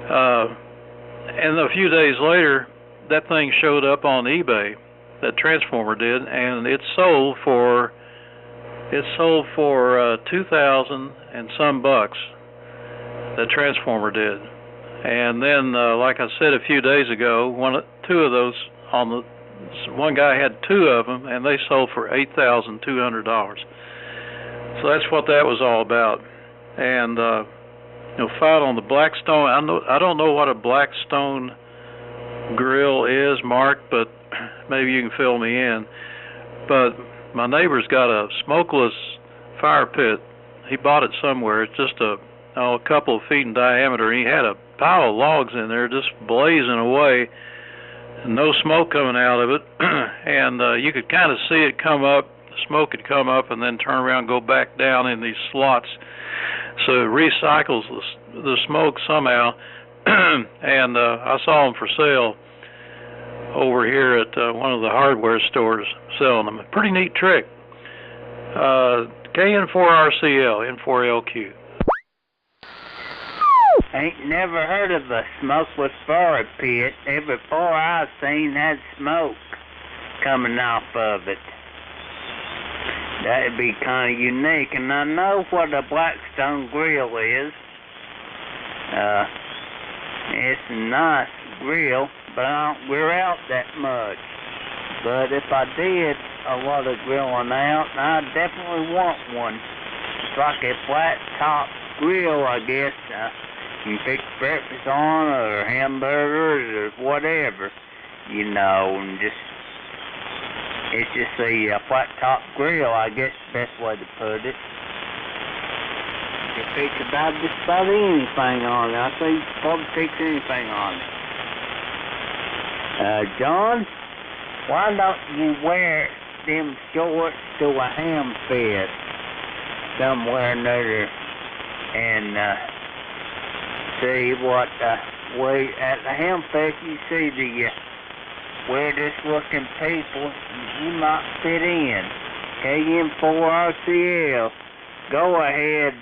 and a few days later, that thing showed up on eBay. That transformer did, and it sold for $2,000 and some bucks. That transformer did. And then, like I said a few days ago, one guy had two of them, and they sold for $8,200. So that's what that was all about. And filed on the Blackstone. I don't know what a Blackstone grill is, Mark, but maybe you can fill me in. But my neighbor's got a smokeless fire pit. He bought it somewhere. It's just a couple of feet in diameter. He had a pile of logs in there just blazing away, no smoke coming out of it. And you could kind of see it come up. The smoke could come up and then turn around and go back down in these slots. So it recycles the smoke somehow. And I saw them for sale over here at one of the hardware stores selling them. A pretty neat trick. KN4RCL, N4LQ. Ain't never heard of a smokeless fire pit. Every fire I've seen had smoke coming off of it. That'd be kind of unique. And I know what a Blackstone grill is. It's a nice grill, but I don't wear out that much. But if I did a lot of grilling out, I definitely want one. It's like a flat top grill, I guess. You can fix breakfast on, or hamburgers, or whatever, you know, and just, it's just a flat top grill, I guess, the best way to put it. You can fix just about anything on it. I say you can probably fix anything on it. John, why don't you wear them shorts to a ham fest somewhere or another and see what way at the ham fest you see the weirdest looking people you might fit in. KN4RCL. Go ahead,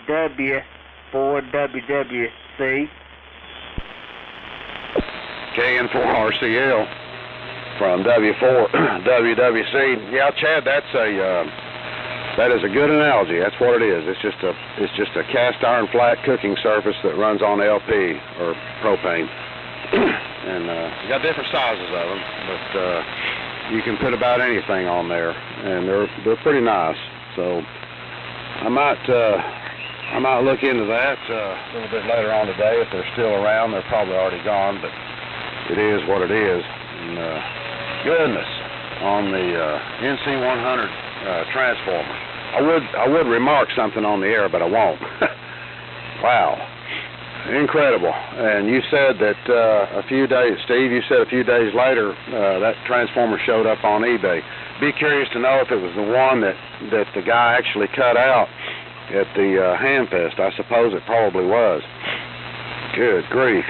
W4WWC. KN4RCL from W4WWC. Yeah, Chad, that is a good analogy. That's what it is. It's just a cast iron flat cooking surface that runs on LP or propane. And you got different sizes of them, but you can put about anything on there, and they're pretty nice. So I might look into that a little bit later on today if they're still around. They're probably already gone, but it is what it is. And goodness, on the NC100 transformer. I would remark something on the air, but I won't. Wow, incredible. And you said that Steve, you said a few days later that transformer showed up on eBay. Be curious to know if it was the one that the guy actually cut out at the Hamfest. I suppose it probably was. Good grief,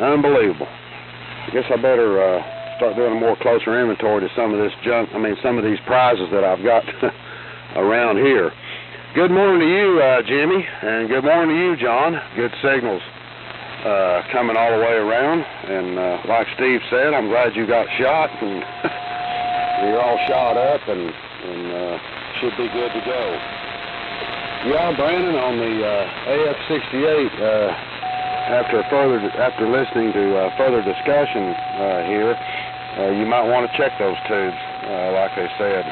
unbelievable. I guess I better start doing a more closer inventory to some of this junk. I mean, some of these prizes that I've got around here. Good morning to you, Jimmy, and good morning to you, John. Good signals coming all the way around. And like Steve said, I'm glad you got shot, and you're all shot up, and should be good to go. Yeah, Brandon, on the AF-68, after listening to further discussion here, you might want to check those tubes. Like I said,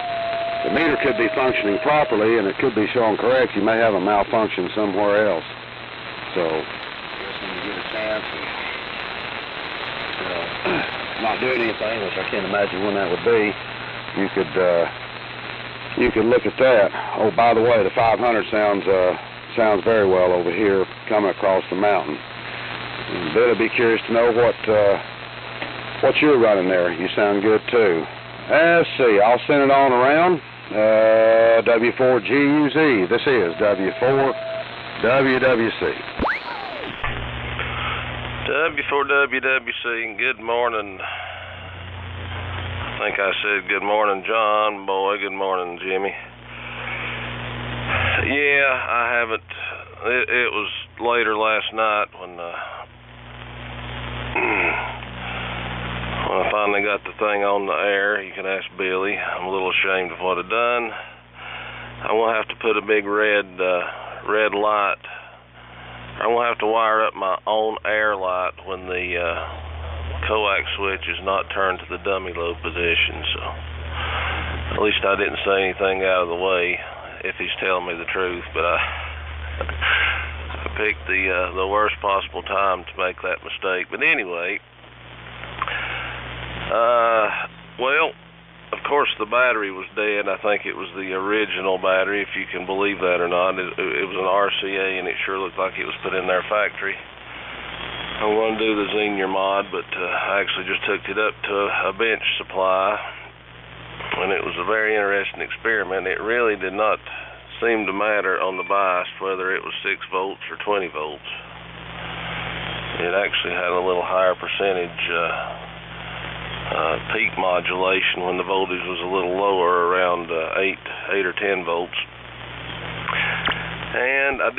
the meter could be functioning properly, and it could be showing correct. You may have a malfunction somewhere else. So, I guess when you get a chance and not doing anything, which I can't imagine when that would be, you could look at that. Oh, by the way, the 500 sounds very well over here coming across the mountain. And Billy, be curious to know what you're running there. You sound good too. Let's see. I'll send it on around. W4GUZ. This is W4WWC. W4WWC. Good morning. I think I said good morning, John. Boy, good morning, Jimmy. Yeah, I haven't. It was later last night when I finally got the thing on the air. You can ask Billy. I'm a little ashamed of what I've done. I'm gonna have to put a big red light. I'm gonna have to wire up my own air light when the coax switch is not turned to the dummy low position. So at least I didn't say anything out of the way, if he's telling me the truth. But I picked the worst possible time to make that mistake. But anyway, well, of course the battery was dead. I think it was the original battery, if you can believe that or not. It was an RCA, and it sure looked like it was put in their factory. I'm going to do the Xenier mod, but I actually just hooked it up to a bench supply, and it was a very interesting experiment. It really did not seem to matter on the bias whether it was 6 volts or 20 volts. It actually had a little higher percentage peak modulation when the voltage was a little lower, around 8 or 10 volts. And I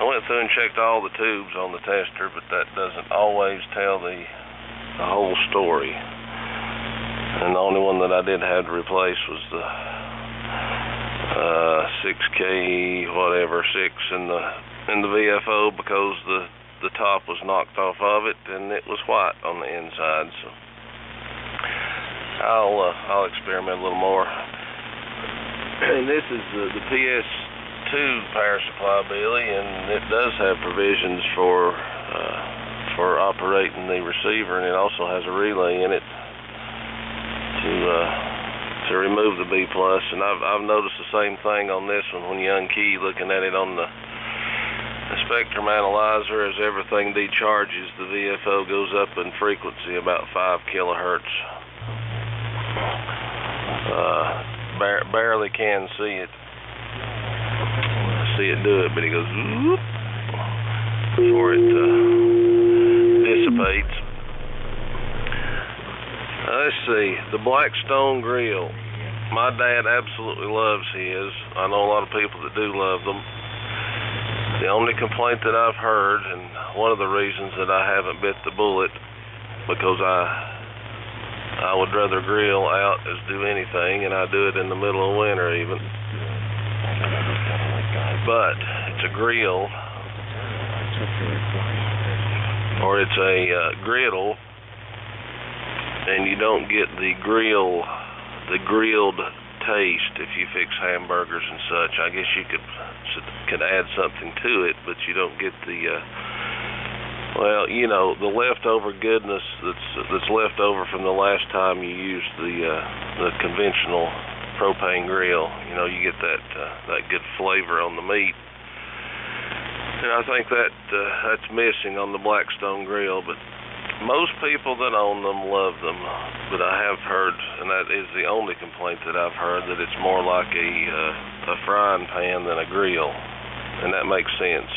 went through and checked all the tubes on the tester, but that doesn't always tell the whole story. And the only one that I did have to replace was the 6K whatever 6 in the VFO, because the top was knocked off of it and it was white on the inside. So I'll experiment a little more. And this is the PS2 power supply, Billy, and it does have provisions for operating the receiver, and it also has a relay in it to remove the B plus. And I've noticed the same thing on this one when you unkey, looking at it on the spectrum analyzer. As everything decharges, the VFO goes up in frequency about 5 kilohertz. Barely can see it. See it do it, but it goes whoop before it dissipates. Let's see, the Blackstone grill. My dad absolutely loves his. I know a lot of people that do love them. The only complaint that I've heard, and one of the reasons that I haven't bit the bullet, because I would rather grill out as do anything, and I do it in the middle of winter even. But it's a grill, or it's a griddle, and you don't get the grilled taste if you fix hamburgers and such. I guess you could add something to it, but you don't get the well, you know, the leftover goodness that's left over from the last time you used the conventional propane grill. You know, you get that good flavor on the meat, and I think that's missing on the Blackstone grill. But most people that own them love them. But I have heard, and that is the only complaint that I've heard, that it's more like a frying pan than a grill, and that makes sense.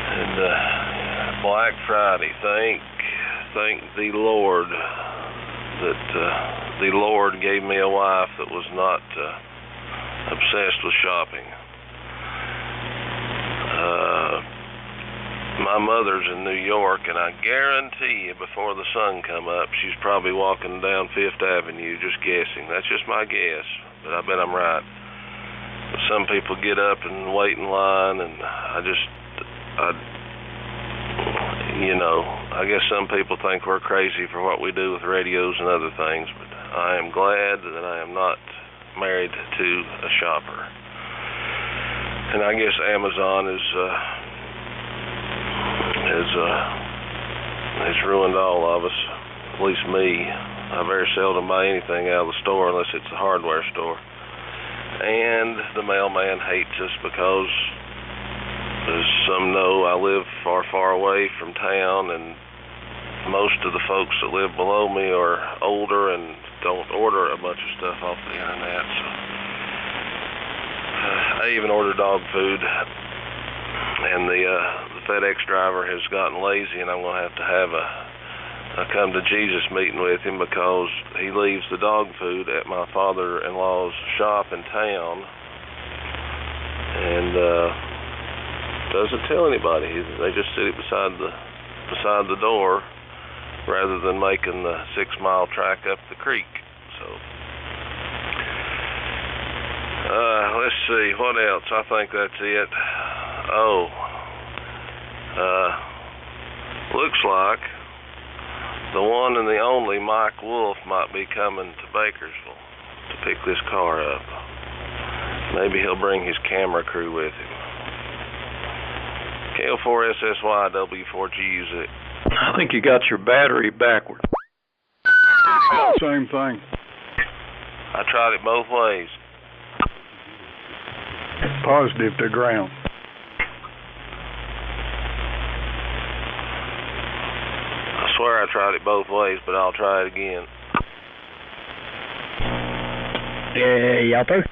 And Black Friday, thank the Lord that the Lord gave me a wife that was not obsessed with shopping. My mother's in New York, and I guarantee you before the sun come up, she's probably walking down Fifth Avenue, just guessing. That's just my guess, but I bet I'm right. But some people get up and wait in line, and I guess some people think we're crazy for what we do with radios and other things, but I am glad that I am not married to a shopper. And I guess Amazon has ruined all of us, at least me. I very seldom buy anything out of the store unless it's a hardware store. And the mailman hates us because, as some know, I live far, far away from town, and most of the folks that live below me are older and don't order a bunch of stuff off the internet. So I even order dog food, and the FedEx driver has gotten lazy, and I'm going to have a come to Jesus meeting with him, because he leaves the dog food at my father-in-law's shop in town and doesn't tell anybody. They just sit it beside the door rather than making the 6-mile track up the creek. So let's see, what else? I think that's it. Looks like the one and the only Mike Wolf might be coming to Bakersville to pick this car up. Maybe he'll bring his camera crew with him. KL4SSY W4GUZ. I think you got your battery backwards. Same thing. I tried it both ways. Positive to ground. I swear I tried it both ways, but I'll try it again. Yeah, y'all through?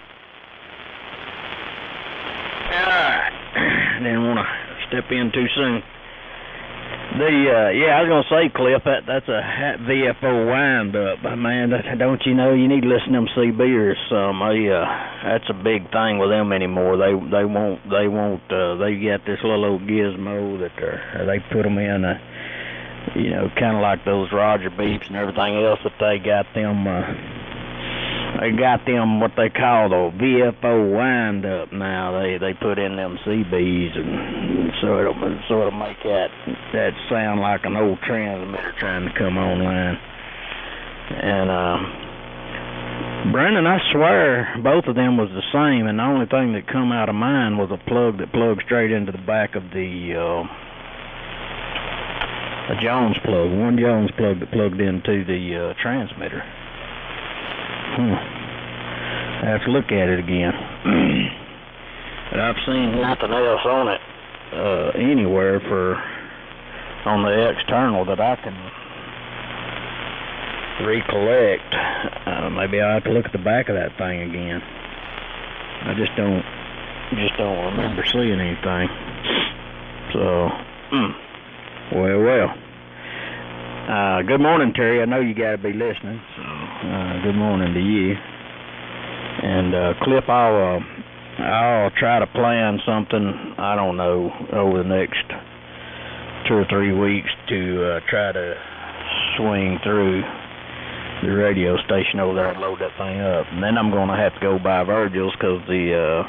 Alright. Didn't want to step in too soon. I was gonna say, Cliff, that's a VFO wind-up. Man, don't you know, you need to listen to them CBers some. That's a big thing with them anymore. They got this little old gizmo that they put them in, kind of like those Roger beeps and everything else, that they got them what they call the VFO wind-up now. They put in them CBs, and so it'll make that sound like an old transmitter trying to come online. And Brandon, I swear both of them was the same, and the only thing that come out of mine was a plug that plugged straight into the back of the a Jones plug, one Jones plug that plugged into the transmitter. I have to look at it again. And I've seen nothing else on it anywhere on the external that I can recollect. Maybe I'll have to look at the back of that thing again. I just don't remember seeing anything. So, well. Good morning, Terry. I know you got to be listening. So, good morning to you. And Cliff, I'll try to plan something. I don't know, over the next 2 or 3 weeks to try to swing through the radio station over there and load that thing up. And then I'm going to have to go by Virgil's because the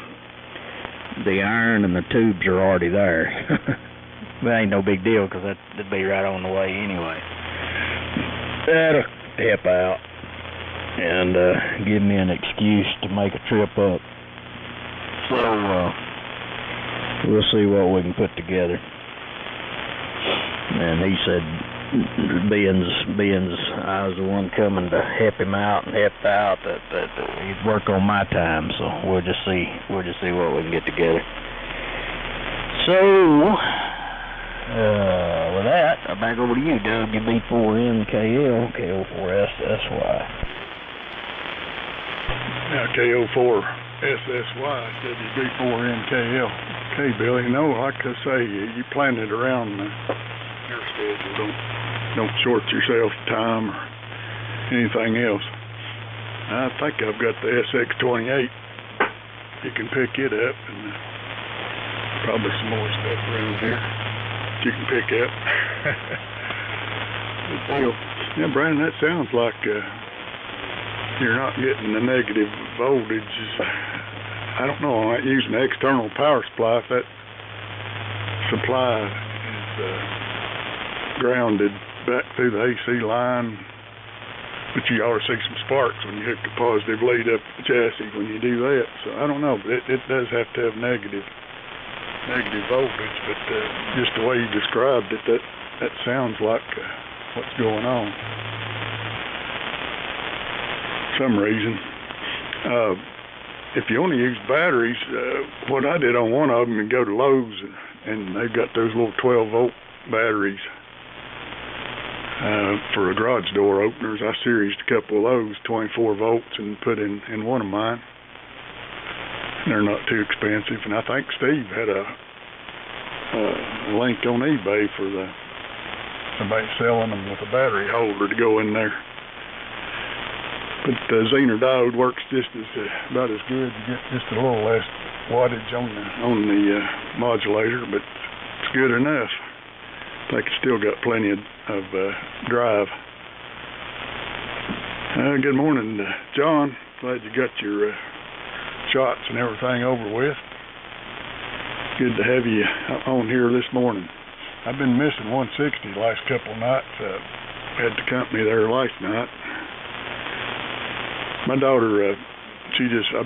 iron and the tubes are already there. But ain't no big deal because that'd be right on the way anyway. That'll help out and give me an excuse to make a trip up. So we'll see what we can put together. And he said, being I was the one coming to help him out and help out, that he'd work on my time. So we'll just see what we can get together. So with that, back over to you, WB4NKL, KO4SSY. Yeah, KO4SSY, WB4NKL. Okay, Billy, like I say, you plan it around your schedule. Don't short yourself time or anything else. I think I've got the SX28. You can pick it up, and probably some more stuff around here that you can pick up. Good deal. Yeah, Brandon, that sounds like you're not getting the negative voltage. I don't know, I'm not using the external power supply. If that supply is grounded back through the AC line, but you ought to see some sparks when you hook the positive lead up the chassis when you do that. So I don't know, but it does have to have negative voltage, but just the way you described it, that sounds like what's going on. For some reason. If you only use batteries, what I did on one of them, and go to Lowe's, and they've got those little 12-volt batteries for a garage door openers. I seriesed a couple of those 24 volts and put in one of mine. They're not too expensive, and I think Steve had a link on eBay for somebody selling them with a battery holder to go in there. But the Zener diode works just about as good. You get just a little less wattage on the modulator, but it's good enough. I think it's still got plenty of drive. Good morning, John. Glad you got your shots and everything over with. Good to have you on here this morning. I've been missing 160 the last couple of nights. Had the company there last night. My daughter, I've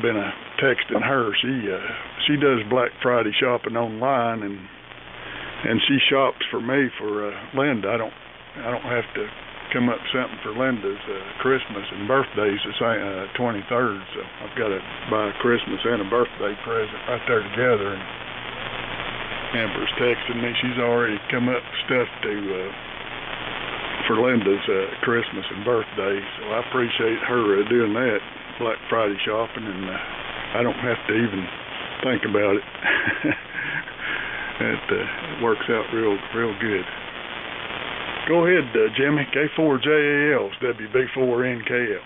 been texting her. She does Black Friday shopping online, and she shops for me for Linda. I don't have to come up with something for Linda's Christmas and birthday's the 23rd. So I've got to buy a Christmas and a birthday present right there together. And Amber's texting me. She's already come up with stuff for Linda's Christmas and birthday, so I appreciate her doing that, Black Friday shopping, and I don't have to even think about it. It works out real good. Go ahead, Jimmy. K4JAL, WB4NKL.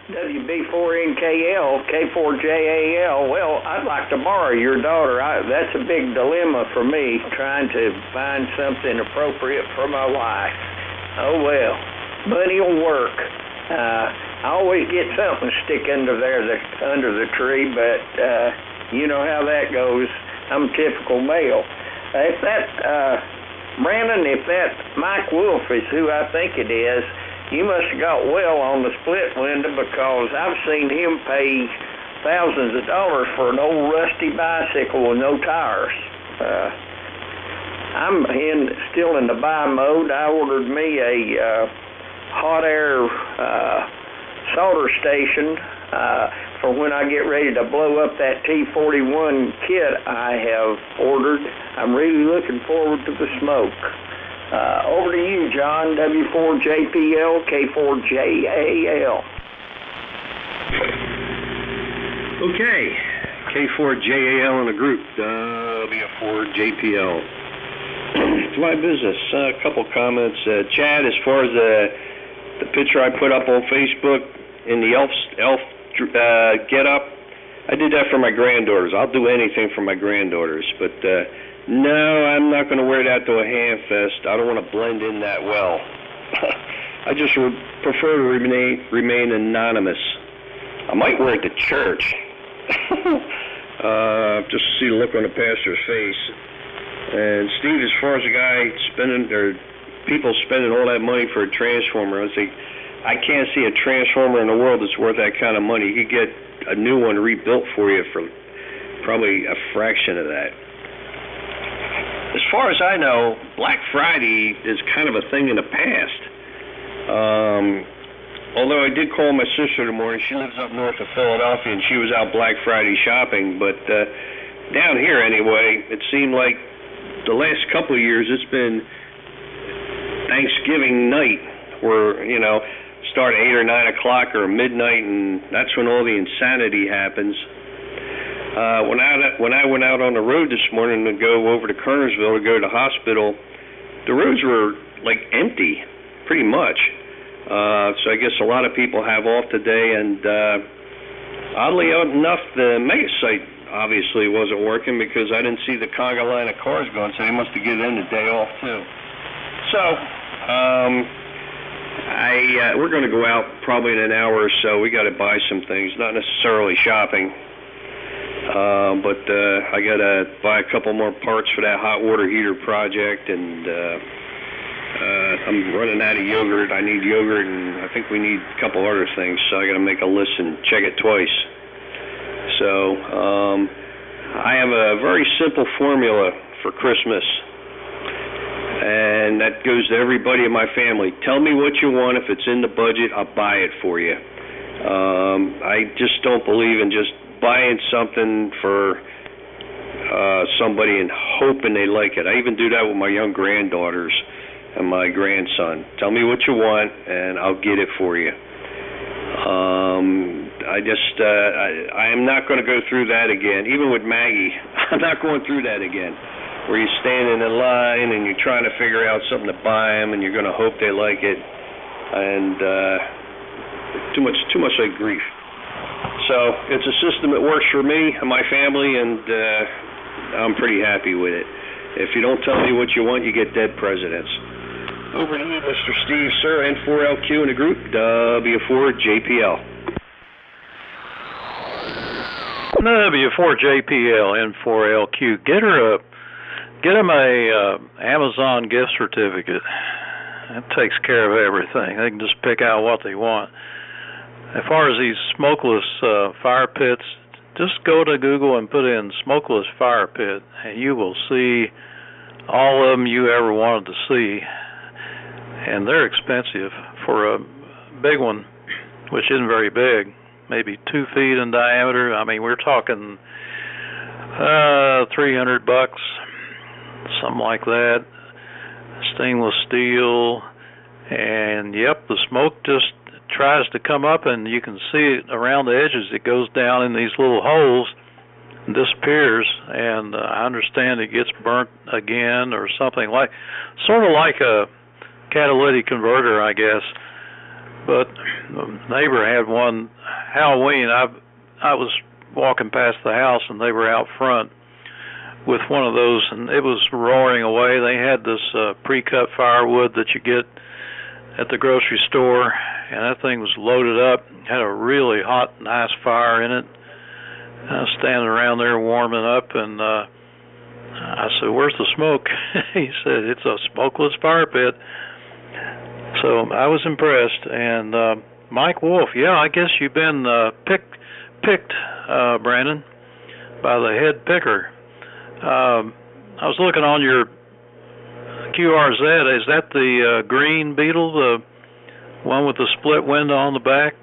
WB4NKL, K4JAL. Well, I'd like to borrow your daughter. That's a big dilemma for me, trying to find something appropriate for my wife. Oh, well, money will work. I always get something to stick under the tree, but you know how that goes. I'm a typical male. Brandon, if that Mike Wolf is who I think it is, You must have got well on the split window, because I've seen him pay thousands of dollars for an old rusty bicycle with no tires. I'm still in the buy mode. I ordered me a hot air solder station for when I get ready to blow up that T41 kit I have ordered. I'm really looking forward to the smoke. Over to you, John. W4JPL, K4JAL. Okay, K4JAL in the group, W4JPL. My business, a couple comments. Chad, as far as the picture I put up on Facebook in the elf get up, I did that for my granddaughters. I'll do anything for my granddaughters, but no, I'm not going to wear that to a ham fest. I don't want to blend in that well. I just prefer to remain anonymous. I might wear it to church, just to see the look on the pastor's face. And Steve, as far as the guy people spending all that money for a transformer, I can't see a transformer in the world that's worth that kind of money. You could get a new one rebuilt for you for probably a fraction of that. As far as I know, Black Friday is kind of a thing in the past. Although I did call my sister in the morning. She lives up north of Philadelphia, and she was out Black Friday shopping. But down here anyway, it seemed like the last couple of years it's been Thanksgiving night, where, start at 8 or 9 o'clock or midnight, and that's when all the insanity happens. When I went out on the road this morning to go over to Kernersville to go to the hospital, the roads were like empty, pretty much. So I guess a lot of people have off today, and oddly enough, the mega site obviously wasn't working, because I didn't see the conga line of cars going, so they must have given them the day off too. So we're going to go out probably in an hour or so. We got to buy some things, not necessarily shopping. But I got to buy a couple more parts for that hot water heater project, and I'm running out of yogurt. I need yogurt, and I think we need a couple other things, so I got to make a list and check it twice. So I have a very simple formula for Christmas, and that goes to everybody in my family. Tell me what you want. If it's in the budget, I'll buy it for you. I just don't believe in just buying something for somebody and hoping they like it. I even do that with my young granddaughters and my grandson. Tell me what you want, and I'll get it for you. I am not going to go through that again. Even with Maggie, I'm not going through that again, where you're standing in line and you're trying to figure out something to buy them, and you're going to hope they like it, and too much like grief. So it's a system that works for me and my family, and I'm pretty happy with it. If you don't tell me what you want, you get dead presidents. Over to you, Mr. Steve, sir, N4LQ in the group, W4JPL. W4JPL, N4LQ. Get him a Amazon gift certificate. That takes care of everything. They can just pick out what they want. As far as these smokeless fire pits, just go to Google and put in smokeless fire pit, and you will see all of them you ever wanted to see. And they're expensive for a big one, which isn't very big, maybe 2 feet in diameter. I mean, we're talking $300, something like that. Stainless steel, and yep, the smoke just tries to come up, and you can see it around the edges. It goes down in these little holes and disappears, and I understand it gets burnt again or something, like sort of like a catalytic converter, I guess. But the neighbor had one Halloween. I was walking past the house, and they were out front with one of those, and it was roaring away. They had this pre-cut firewood that you get at the grocery store, and that thing was loaded up, had a really hot, nice fire in it. I was standing around there warming up, and I said, "Where's the smoke?" He said, "It's a smokeless fire pit." So I was impressed. And Mike Wolf, yeah, I guess you've been picked, Brandon, by the head picker. I was looking on your QRZ. Is that the green beetle, the one with the split window on the back?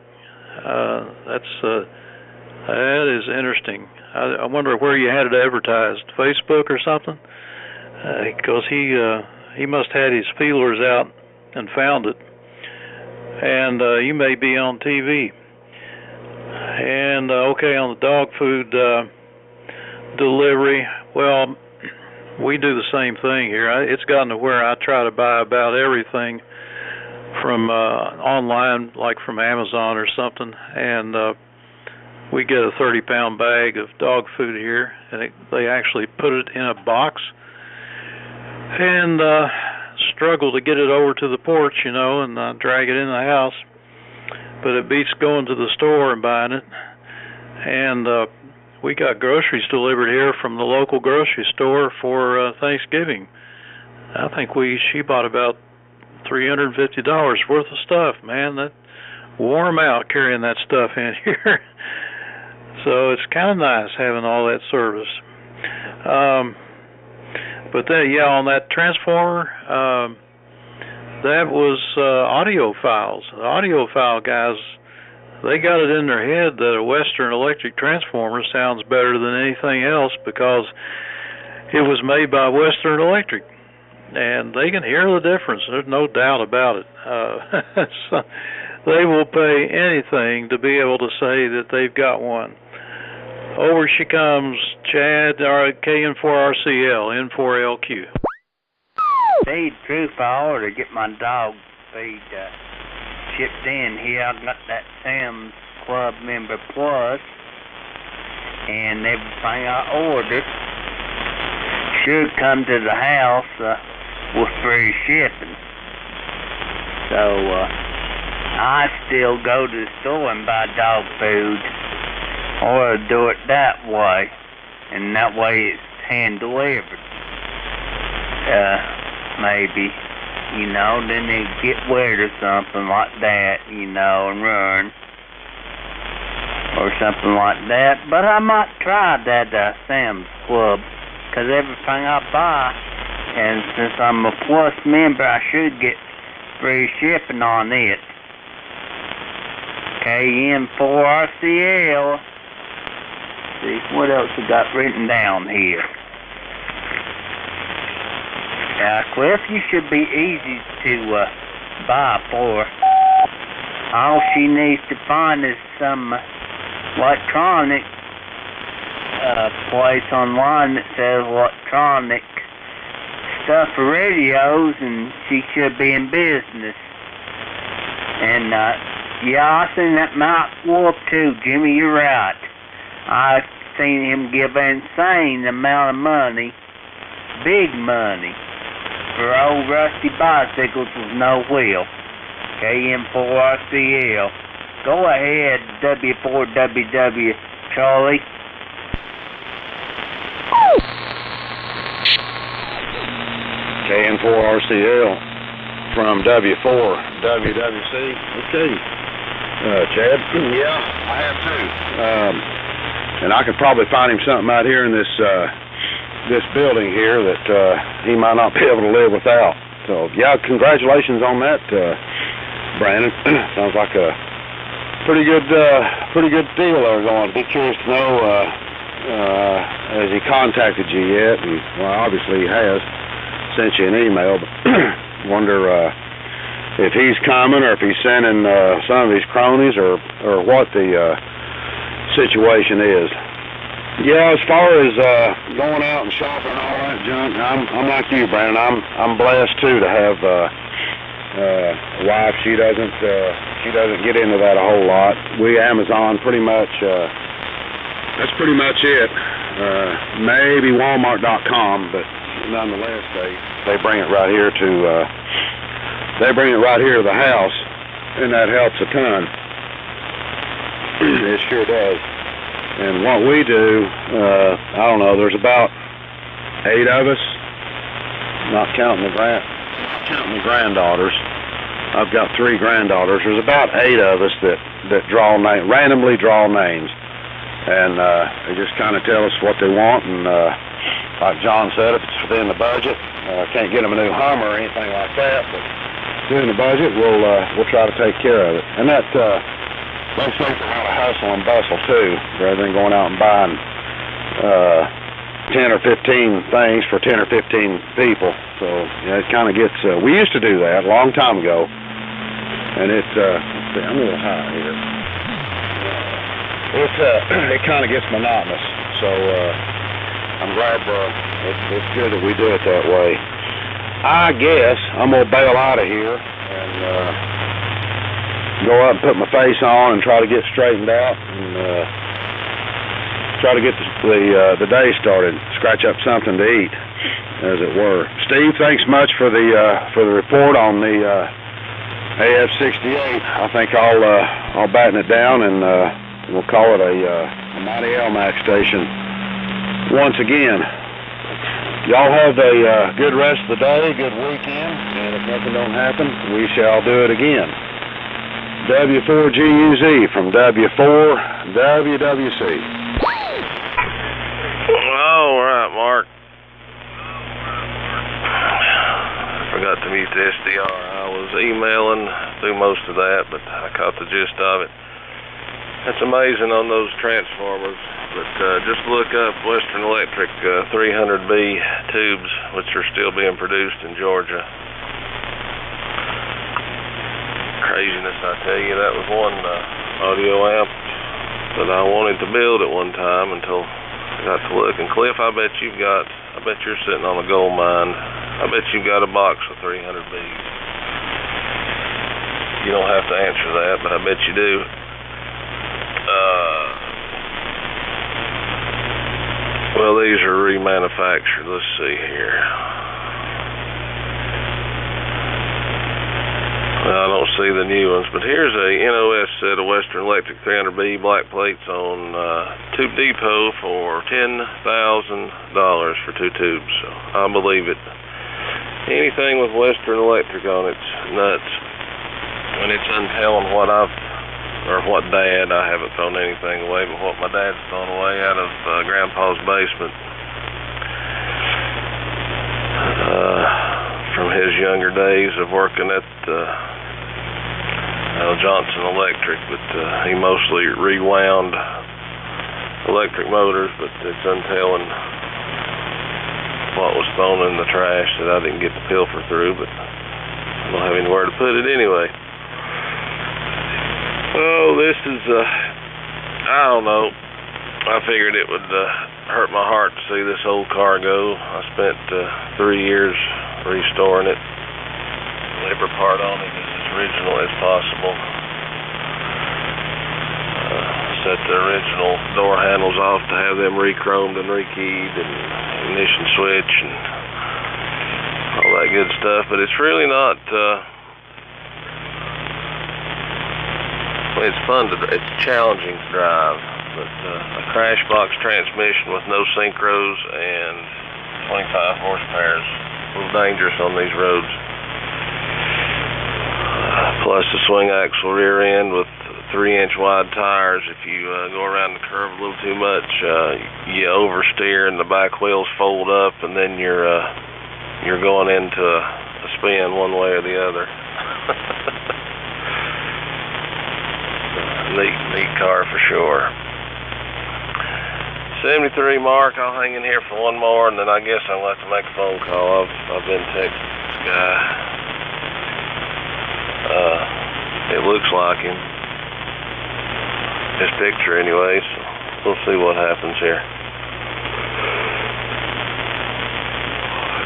That is interesting. I wonder where you had it advertised, Facebook or something? Because he must have had his feelers out and found it. And you may be on TV. And okay, on the dog food delivery, well, we do the same thing here. It's gotten to where I try to buy about everything from online, like from Amazon or something, and we get a 30-pound bag of dog food here, and they actually put it in a box and struggle to get it over to the porch, and drag it in the house. But it beats going to the store and buying it. And we got groceries delivered here from the local grocery store for Thanksgiving. I think she bought about $350 worth of stuff. Man, that wore 'em out carrying that stuff in here. So it's kind of nice having all that service. But then, yeah, on that transformer, that was audio files. The audio file guys, they got it in their head that a Western Electric transformer sounds better than anything else because it was made by Western Electric. And they can hear the difference. There's no doubt about it. So they will pay anything to be able to say that they've got one. Over she comes, Chad, KN4RCL, N4LQ. Hey, truth, I ought to get my dog feed shipped in here. I got that Sam's Club Member Plus and everything I ordered should come to the house with free shipping. So I still go to the store and buy dog food, or do it that way, and that way it's hand delivered. Maybe, then they get wet or something like that, and run, or something like that. But I might try that Sam's Club, because everything I buy, and since I'm a Plus member, I should get free shipping on it. KN4RCL. See, what else we got written down here? Cliff, you should be easy to buy for. All she needs to find is some electronic place online that says electronic stuff for radios, and she should be in business. And yeah, I seen that Mike Wolf too, Jimmy. You're right. I seen him give an insane amount of money, big money, for old rusty bicycles with no wheel. KN4RCL. Go ahead, W4WW, Charlie. KN4RCL from W4WWC. Okay. Chad? Yeah, I have too. And I could probably find him something out here in this building here that he might not be able to live without. So yeah, congratulations on that, Brandon. Sounds like a pretty good deal there going. Be curious to know has he contacted you yet? And well, obviously he has sent you an email, but wonder if he's coming or if he's sending some of his cronies or what the situation is. Yeah, as far as going out and shopping and all that junk, I'm like you, Brandon. I'm blessed too to have a wife. She doesn't get into that a whole lot. We Amazon pretty much. That's pretty much it. Maybe Walmart.com, but nonetheless, they bring it right here to the house, and that helps a ton. It sure does. And what we do, I don't know, there's about 8 of us, not counting the granddaughters, I've got 3 granddaughters. There's about 8 of us that randomly draw names, and they just kind of tell us what they want. And like John said, if it's within the budget, can't get them a new Hummer or anything like that, but if it's within the budget, we'll try to take care of it. And that they save a lot of hustle and bustle too, rather than going out and buying 10 or 15 things for 10 or 15 people. So it kind of gets. We used to do that a long time ago, and it's. Let's see, I'm a little high here. It kind of gets monotonous. So I'm glad it's good that we do it that way. I guess I'm gonna bail out of here and go up and put my face on and try to get straightened out and try to get the day started. Scratch up something to eat, as it were. Steve, thanks much for the report on the AF-68. I think I'll batten it down and we'll call it a mighty LMAX station once again. Y'all have a good rest of the day, good weekend, and if nothing don't happen, we shall do it again. W4GUZ from W4WWC. All right, Mark. I forgot to mute the SDR. I was emailing through most of that, but I caught the gist of it. That's amazing on those transformers, but just look up Western Electric 300B tubes, which are still being produced in Georgia. Craziness, I tell you. That was one audio amp that I wanted to build at one time until I got to look. And Cliff, I bet you're sitting on a gold mine. I bet you've got a box of 300Bs. You don't have to answer that, but I bet you do. Well, these are remanufactured. Let's see here. Well, I don't see the new ones, but here's a NOS set of Western Electric 300B black plates on Tube Depot for $10,000 for 2 tubes. So I believe it. Anything with Western Electric on it's nuts. And it's untelling what Dad, I haven't thrown anything away, but what my dad's thrown away out of Grandpa's basement from his younger days of working at Johnson Electric, but he mostly rewound electric motors, but it's untelling what was thrown in the trash that I didn't get to pilfer through, but I don't have anywhere to put it anyway. Oh, this is, I don't know. I figured it would hurt my heart to see this old car go. I spent 3 years restoring it. Every part on it is as original as possible. Set the original door handles off to have them re-chromed and re-keyed, and ignition switch and all that good stuff. But it's really not... it's fun it's challenging to drive, but a crash box transmission with no synchros and 25 horsepower is a little dangerous on these roads. Plus the swing axle rear end with 3-inch wide tires. If you go around the curve a little too much, you oversteer and the back wheels fold up, and then you're going into a spin one way or the other. Neat car for sure. 73 Mark, I'll hang in here for one more, and then I guess I'll have to make a phone call. I've been texting this guy. It looks like him. His picture anyway, so we'll see what happens here.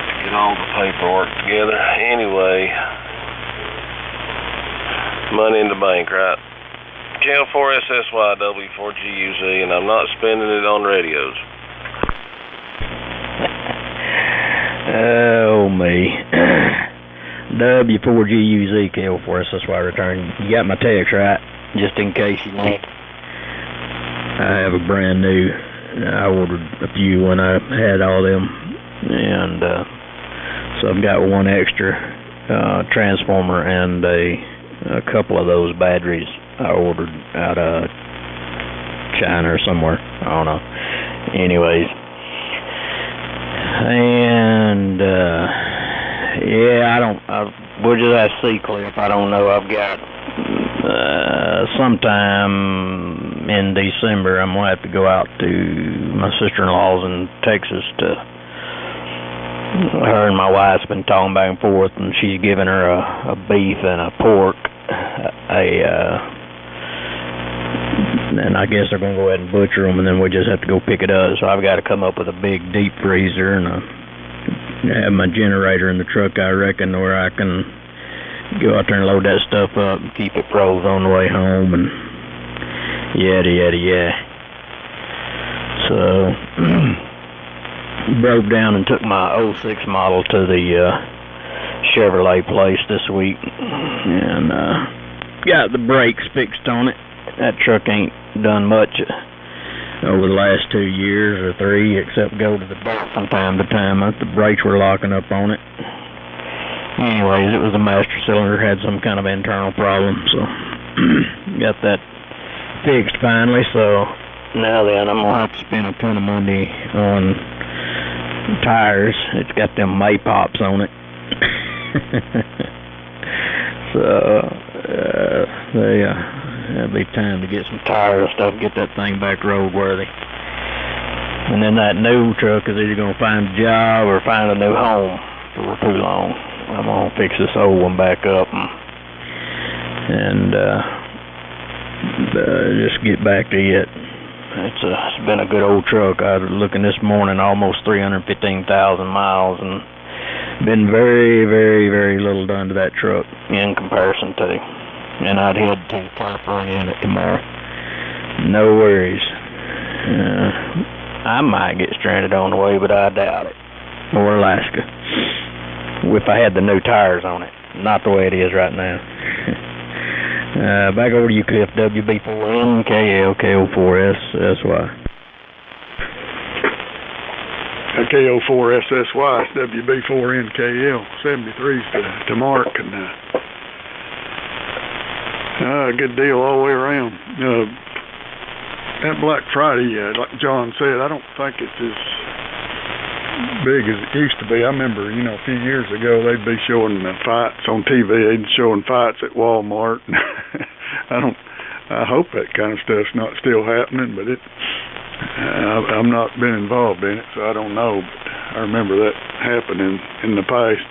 To get all the paperwork together. Anyway, money in the bank, right? KL4SSY W4GUZ, and I'm not spending it on radios. Oh, me. W4GUZ, KL4SSY return. You got my text, right? Just in case you want. I have a brand new. I ordered a few when I had all them, and so I've got one extra transformer and a couple of those batteries I ordered out of China or somewhere. I don't know. Anyways, and we'll just have to see, Cliff. I don't know. I've got sometime in December I'm gonna have to go out to my sister-in-law's in Texas to. Her and my wife's been talking back and forth, and she's giving her a beef and a pork, and I guess they're going to go ahead and butcher them, and then we just have to go pick it up. So I've got to come up with a big deep freezer and have my generator in the truck, I reckon, where I can go out there and load that stuff up and keep it froze on the way home, and yada, yada, yada. So... broke down and took my 06 model to the Chevrolet place this week, and got the brakes fixed on it. That truck ain't done much over the last 2 years or 3, except go to the dirt from time to time. The brakes were locking up on it. Anyways, it was the master cylinder, had some kind of internal problem, so got that fixed finally. So now then, I'm gonna have to spend a ton of money on tires. It's got them Maypops on it. So it'll be time to get some tires and stuff, get that thing back roadworthy. And then that new truck is either going to find a job or find a new home for too long. I'm going to fix this old one back up and just get back to it. It's been a good old truck. I was looking this morning, almost 315,000 miles, and been very, very, very little done to that truck in comparison to. And I'd head to California in it tomorrow. No worries. I might get stranded on the way, but I doubt it. Or Alaska. If I had the new tires on it. Not the way it is right now. Back over to you, Cliff. WB4N, KL, KO4SSY. KO4SSY, WB4N, KL, 73's to Mark, and good deal all the way around. That Black Friday, like John said, I don't think it's as big as it used to be. I remember, a few years ago, they'd be showing fights on TV. They'd showing fights at Walmart. I hope that kind of stuff's not still happening, but I've not been involved in it, so I don't know. But I remember that happening in the past.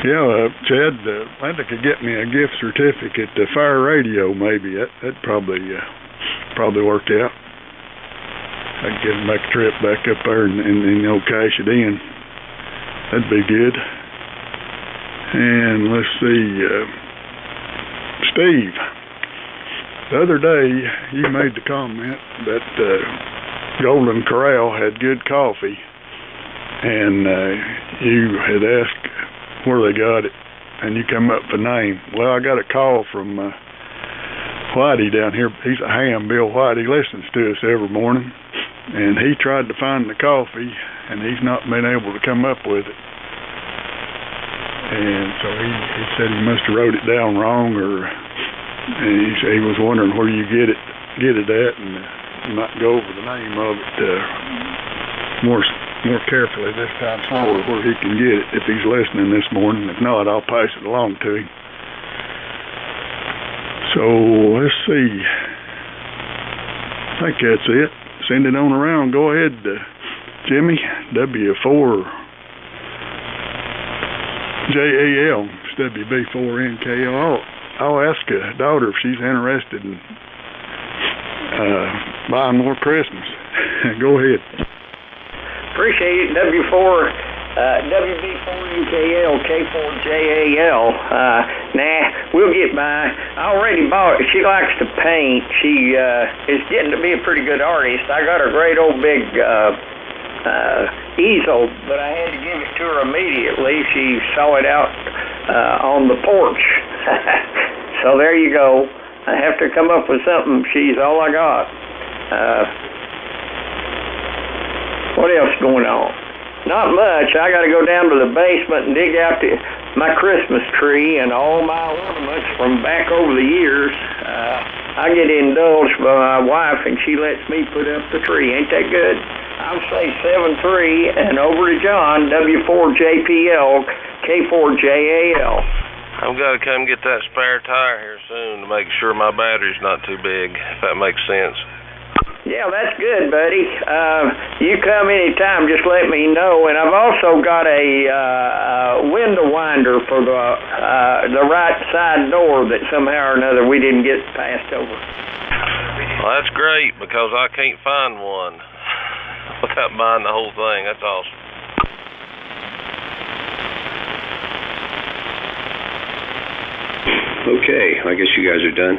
Yeah, Chad, Linda could get me a gift certificate to Fire Radio, maybe. That'd probably work out. I could make a trip back up there and cash it in. That'd be good. And let's see, Steve, the other day you made the comment that Golden Corral had good coffee, and you had asked where they got it, and you come up with a name. Well, I got a call from Whitey down here. He's a ham, Bill White. He listens to us every morning. And he tried to find the coffee, and he's not been able to come up with it. And so he said he must have wrote it down wrong, and he was wondering where you get it at, and you might go over the name of it more carefully this time, slower, where he can get it if he's listening this morning. If not, I'll pass it along to him. So let's see. I think that's it. Send it on around. Go ahead, Jimmy. W4JAL. It's WB4NKL. I'll ask a daughter if she's interested in buying more Christmas. Go ahead. Appreciate it. WB4NKL, K4JAL. We'll get by. I already bought it. She likes to paint. She is getting to be a pretty good artist. I got a great old big easel, but I had to give it to her immediately. She saw it out on the porch. So there you go. I have to come up with something. She's all I got. What else going on? Not much. I got to go down to the basement and dig out my Christmas tree and all my ornaments from back over the years. I get indulged by my wife, and she lets me put up the tree. Ain't that good? I'm say 7-3, and over to John, W4JPL, K4JAL. I've got to come get that spare tire here soon to make sure my battery's not too big, if that makes sense. Yeah, that's good, buddy. You come anytime, just let me know. And I've also got a window winder for the right side door that somehow or another we didn't get passed over. Well, that's great, because I can't find one without buying the whole thing. That's awesome. Okay, I guess you guys are done.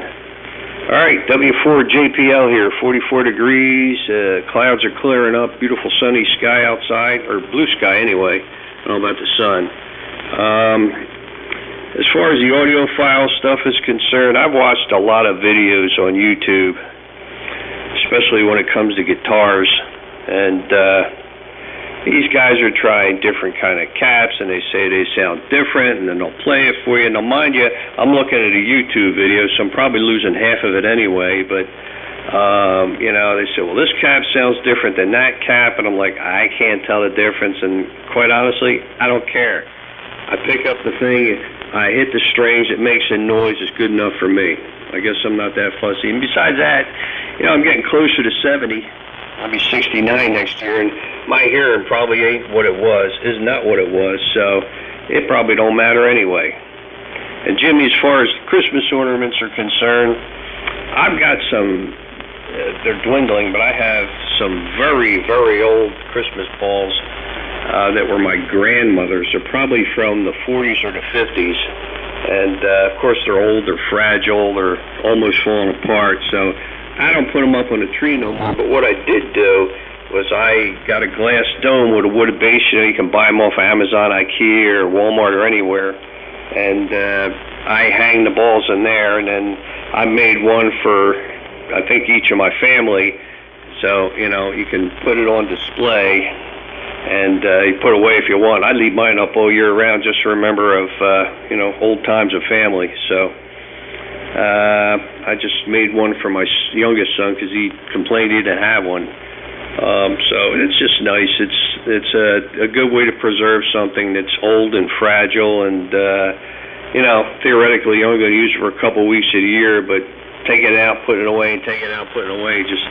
All right, W4JPL here, 44 degrees, clouds are clearing up, beautiful sunny sky outside, or blue sky anyway. I don't know about the sun. As far as the audiophile stuff is concerned, I've watched a lot of videos on YouTube, especially when it comes to guitars, and these guys are trying different kind of caps, and they say they sound different, and then they'll play it for you. Now, mind you, I'm looking at a YouTube video, so I'm probably losing half of it anyway, but, you know, they say, well, this cap sounds different than that cap, and I'm like, I can't tell the difference, and quite honestly, I don't care. I pick up the thing, I hit the strings, it makes a noise, it's good enough for me. I guess I'm not that fussy. And besides that, you know, I'm getting closer to 70. I'll be 69 next year, and my hearing probably ain't what it was, is not what it was, so it probably don't matter anyway. And Jimmy, as far as Christmas ornaments are concerned, I've got some, they're dwindling, but I have some very, very old Christmas balls that were my grandmother's. They're probably from the 40s or the 50s, and of course they're old, they're fragile, they're almost falling apart, so I don't put them up on the tree no more. But what I did do was I got a glass dome with a wood base. You know, you can buy them off of Amazon, IKEA, or Walmart, or anywhere. And I hang the balls in there, and then I made one for, I think, each of my family. So, you know, you can put it on display, and you put it away if you want. I leave mine up all year round just to remember of, you know, old times of family. So I just made one for my youngest son because he complained he didn't have one. So it's just nice. It's a good way to preserve something that's old and fragile, and you know, theoretically you're only going to use it for a couple weeks of the year, but taking it out, putting it away, and taking it out, putting it away, just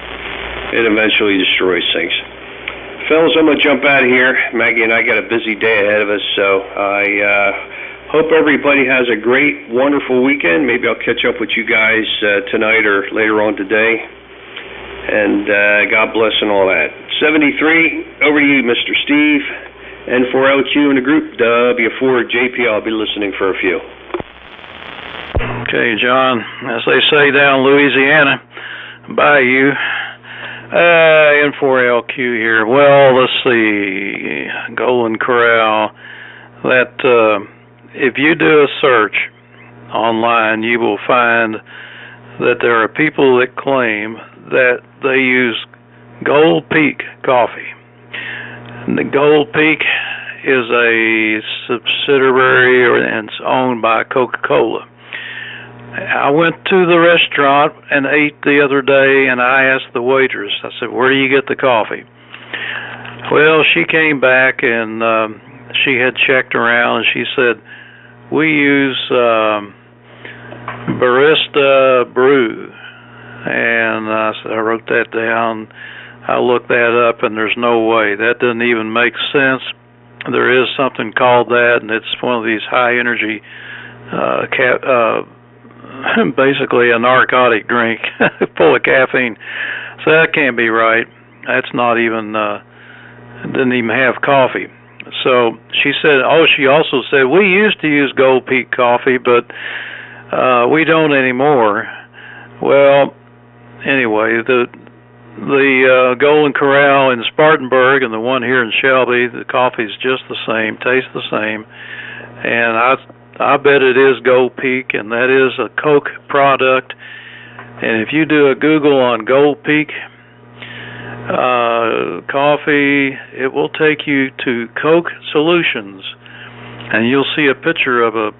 it eventually destroys things. Fellas, I'm going to jump out of here. Maggie and I got a busy day ahead of us, so I hope everybody has a great, wonderful weekend. Maybe I'll catch up with you guys tonight or later on today. And God bless and all that. 73, over to you, Mr. Steve. N4LQ in the group, W4JP. I'll be listening for a few. Okay, John. As they say down in Louisiana, Bayou. N4LQ here. Well, let's see. Golden Corral. That if you do a search online, you will find that there are people that claim that they use Gold Peak coffee. And the Gold Peak is a subsidiary and it's owned by Coca-Cola. I went to the restaurant and ate the other day, and I asked the waitress, I said, where do you get the coffee? Well, she came back and she had checked around, and she said, we use Barista Brew. And I wrote that down. I looked that up, and there's no way. That doesn't even make sense. There is something called that, and it's one of these high-energy, basically a narcotic drink full of caffeine. So that can't be right. That's not even, didn't even have coffee. So she said, she also said, we used to use Gold Peak coffee, but we don't anymore. Well, anyway, the Golden Corral in Spartanburg and the one here in Shelby, the coffee's just the same, tastes the same, and I bet it is Gold Peak, and that is a Coke product. And if you do a Google on Gold Peak, coffee, it will take you to Coke Solutions, and you'll see a picture of a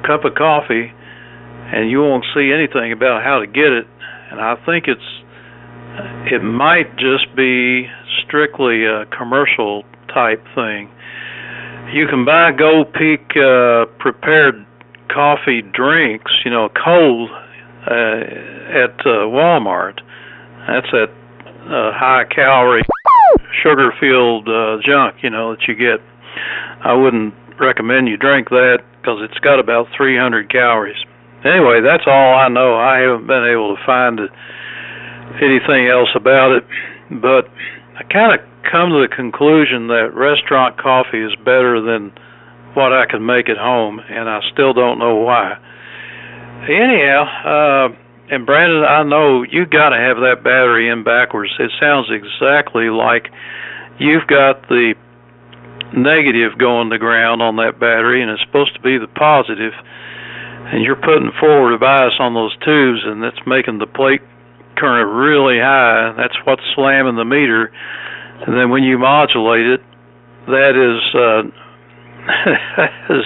cup of coffee, and you won't see anything about how to get it. And I think it might just be strictly a commercial type thing. You can buy Gold Peak prepared coffee drinks, cold, at Walmart. That's that high-calorie, sugar-filled junk, that you get. I wouldn't recommend you drink that because it's got about 300 calories. Anyway, that's all I know. I haven't been able to find anything else about it, but I kind of come to the conclusion that restaurant coffee is better than what I can make at home, and I still don't know why. Anyhow, and Brandon, I know you got to have that battery in backwards. It sounds exactly like you've got the negative going to ground on that battery, and it's supposed to be the positive, and you're putting forward bias on those tubes, and that's making the plate current really high. That's what's slamming the meter. And then when you modulate it, that is is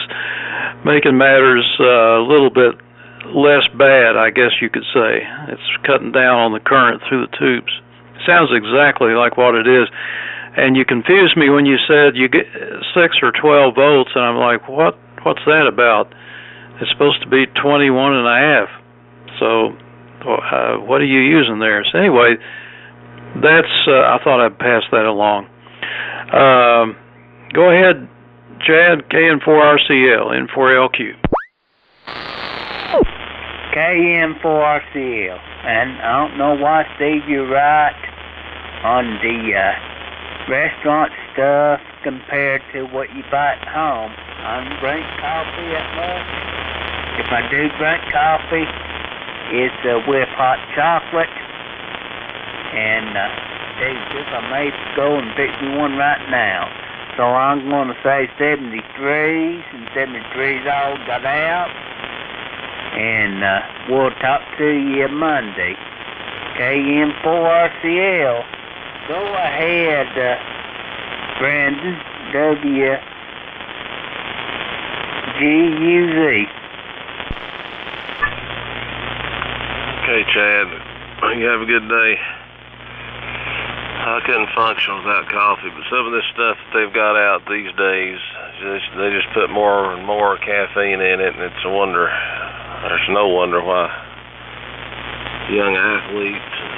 making matters a little bit less bad, I guess you could say. It's cutting down on the current through the tubes. Sounds exactly like what it is. And you confused me when you said you get 6 or 12 volts, and I'm like, what's that about? It's supposed to be 21 and a half. So what are you using there? So anyway, that's I thought I'd pass that along. Go ahead, Chad. KN4RCL, N4LQ. KN4RCL. And I don't know why, Steve, you're right on the restaurant stuff compared to what you buy at home. I don't drink coffee that much. If I do drink coffee, it's with hot chocolate. And I may go and pick me one right now. So I'm going to say 73s, and 73s all got out. And we'll talk to you Monday. KN4RCL. Go ahead, Brandon. WGUZ. Okay, Chad. You have a good day. I couldn't function without coffee, but some of this stuff that they've got out these days, they just put more and more caffeine in it, and it's a wonder. There's no wonder why young athletes and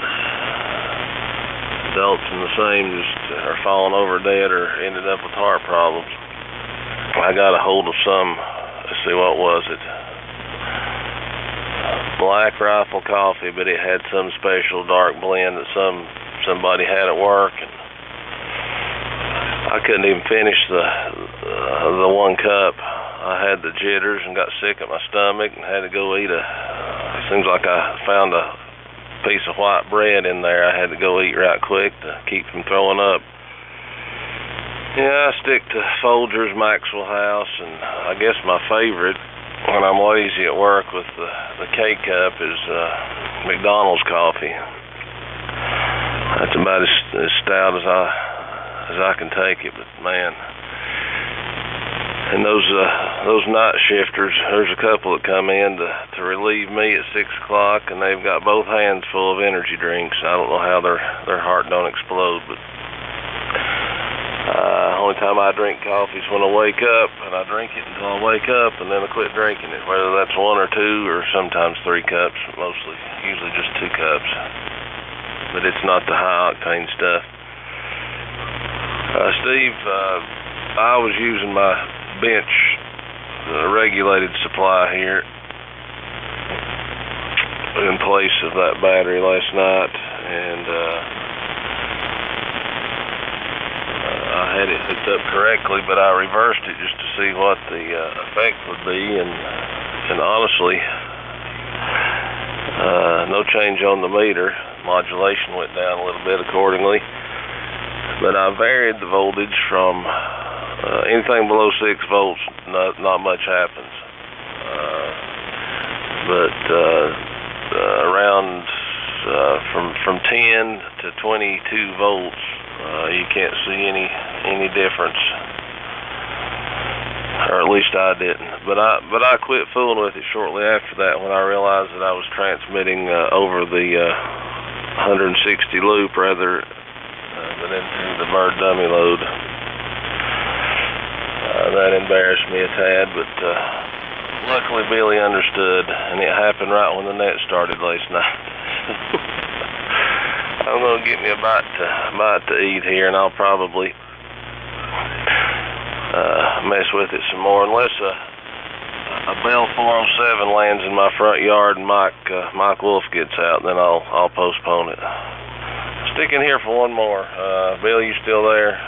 adults in the same just are falling over dead or ended up with heart problems. I got a hold of some, let's see, what was it? Black Rifle coffee, but it had some special dark blend that somebody had at work, and I couldn't even finish the one cup. I had the jitters and got sick at my stomach and had to go eat seems like I found a piece of white bread in there. I had to go eat right quick to keep from throwing up. Yeah, I stick to Folgers, Maxwell House, and I guess my favorite when I'm lazy at work with the K-Cup is McDonald's coffee. That's about as stout as I can take it, but man. And those night shifters, there's a couple that come in to relieve me at 6 o'clock, and they've got both hands full of energy drinks. I don't know how their heart don't explode, but only time I drink coffee is when I wake up, and I drink it until I wake up, and then I quit drinking it, whether that's 1 or 2 or sometimes 3 cups, usually just 2 cups. But it's not the high octane stuff. Steve, I was using my bench regulated supply here in place of that battery last night, and I had it hooked up correctly, but I reversed it just to see what the effect would be, and honestly, no change on the meter. Modulation went down a little bit accordingly, but I varied the voltage from anything below 6 volts, not much happens. But around from from 10 to 22 volts. You can't see any difference, or at least I didn't. But I quit fooling with it shortly after that when I realized that I was transmitting over the 160 loop rather than into the bird dummy load. That embarrassed me a tad, but luckily Billy understood, and it happened right when the net started last night. I'm gonna get me a bite to eat here, and I'll probably mess with it some more, unless a Bell 407 lands in my front yard and Mike Wolf gets out, then I'll postpone it. Stick in here for one more. Bill, you still there?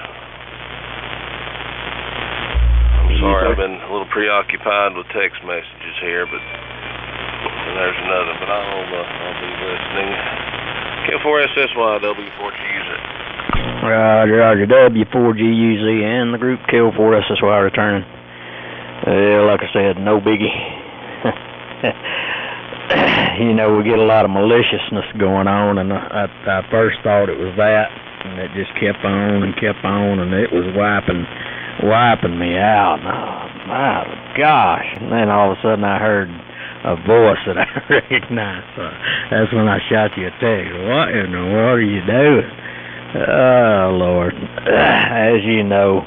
I'm sorry, I've been a little preoccupied with text messages here, but there's another. But I'll be listening. Kill4SSY W4GUZ. Roger, W4GUZ and the group Kill4SSY returning. Like I said, no biggie. You know, we get a lot of maliciousness going on, and I first thought it was that, and it just kept on, and it was wiping me out. Oh, my gosh. And then all of a sudden I heard a voice that I recognized. So that's when I shot you a text. What in the world are you doing? Oh, Lord. As you know,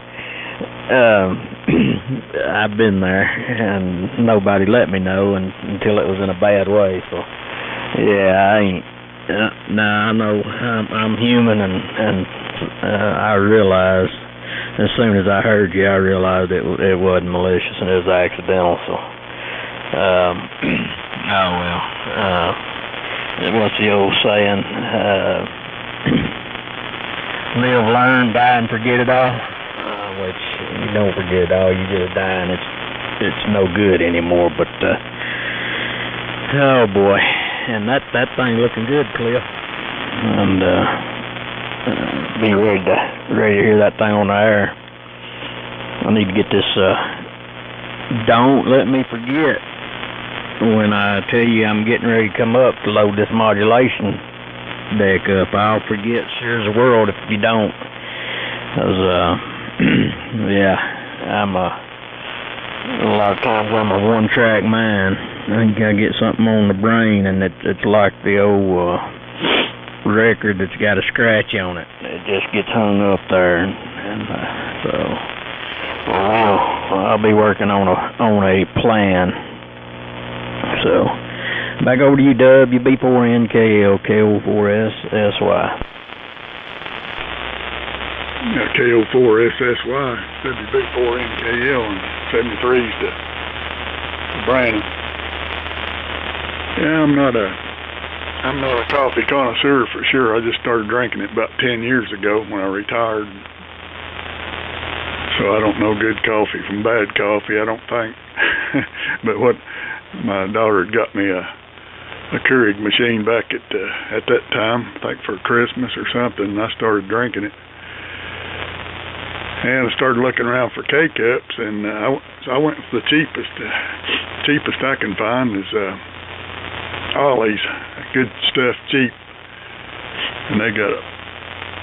I've been there, and nobody let me know until it was in a bad way. So, yeah, I ain't. I know I'm human, and I realized as soon as I heard you, I realized it wasn't malicious and it was accidental. So, oh well. What's the old saying? Live, learn, die, and forget it all. Which you don't forget it all. You just die, and it's no good anymore. But oh boy, and that thing looking good, Cliff. And be ready to hear that thing on the air. I need to get this. Don't let me forget when I tell you I'm getting ready to come up to load this modulation deck up. I'll forget sure as the world if you don't. 'Cause yeah, I'm a lot of times I'm a one-track mind. I think I get something on the brain, and it's like the old record that's got a scratch on it. It just gets hung up there, and so I'll be working on a plan. So back over to you, WB4NKL KO4SSY. Yeah, KO4SSY, WB4NKL, and 73's to Brandon. Yeah, I'm not a coffee connoisseur for sure. I just started drinking it about 10 years ago when I retired. So I don't know good coffee from bad coffee, I don't think. But what my daughter had got me a Keurig machine back at that time, I think for Christmas or something, and I started drinking it. And I started looking around for K-cups, and I went for the cheapest I can find is Ollie's, good stuff, cheap. And they got a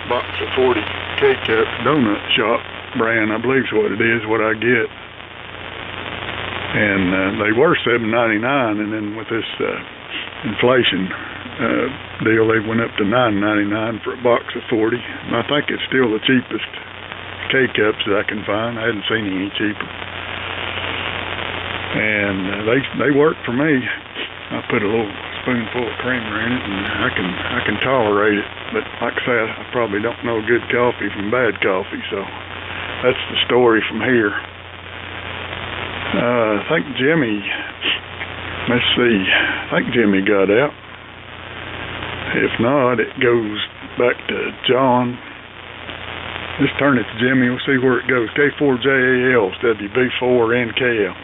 box of 40 K-cups, donut shop brand, I believe is what it is, what I get. And they were $7.99, and then with this inflation deal, they went up to $9.99 for a box of 40. And I think it's still the cheapest K-cups that I can find. I hadn't seen any cheaper. And they work for me. I put a little spoonful of creamer in it, and I can tolerate it. But like I say, I probably don't know good coffee from bad coffee, so that's the story from here. I think Jimmy, let's see, I think Jimmy got out. If not, it goes back to John. Let's turn it to Jimmy. We'll see where it goes. K4JAL, WB4NKL.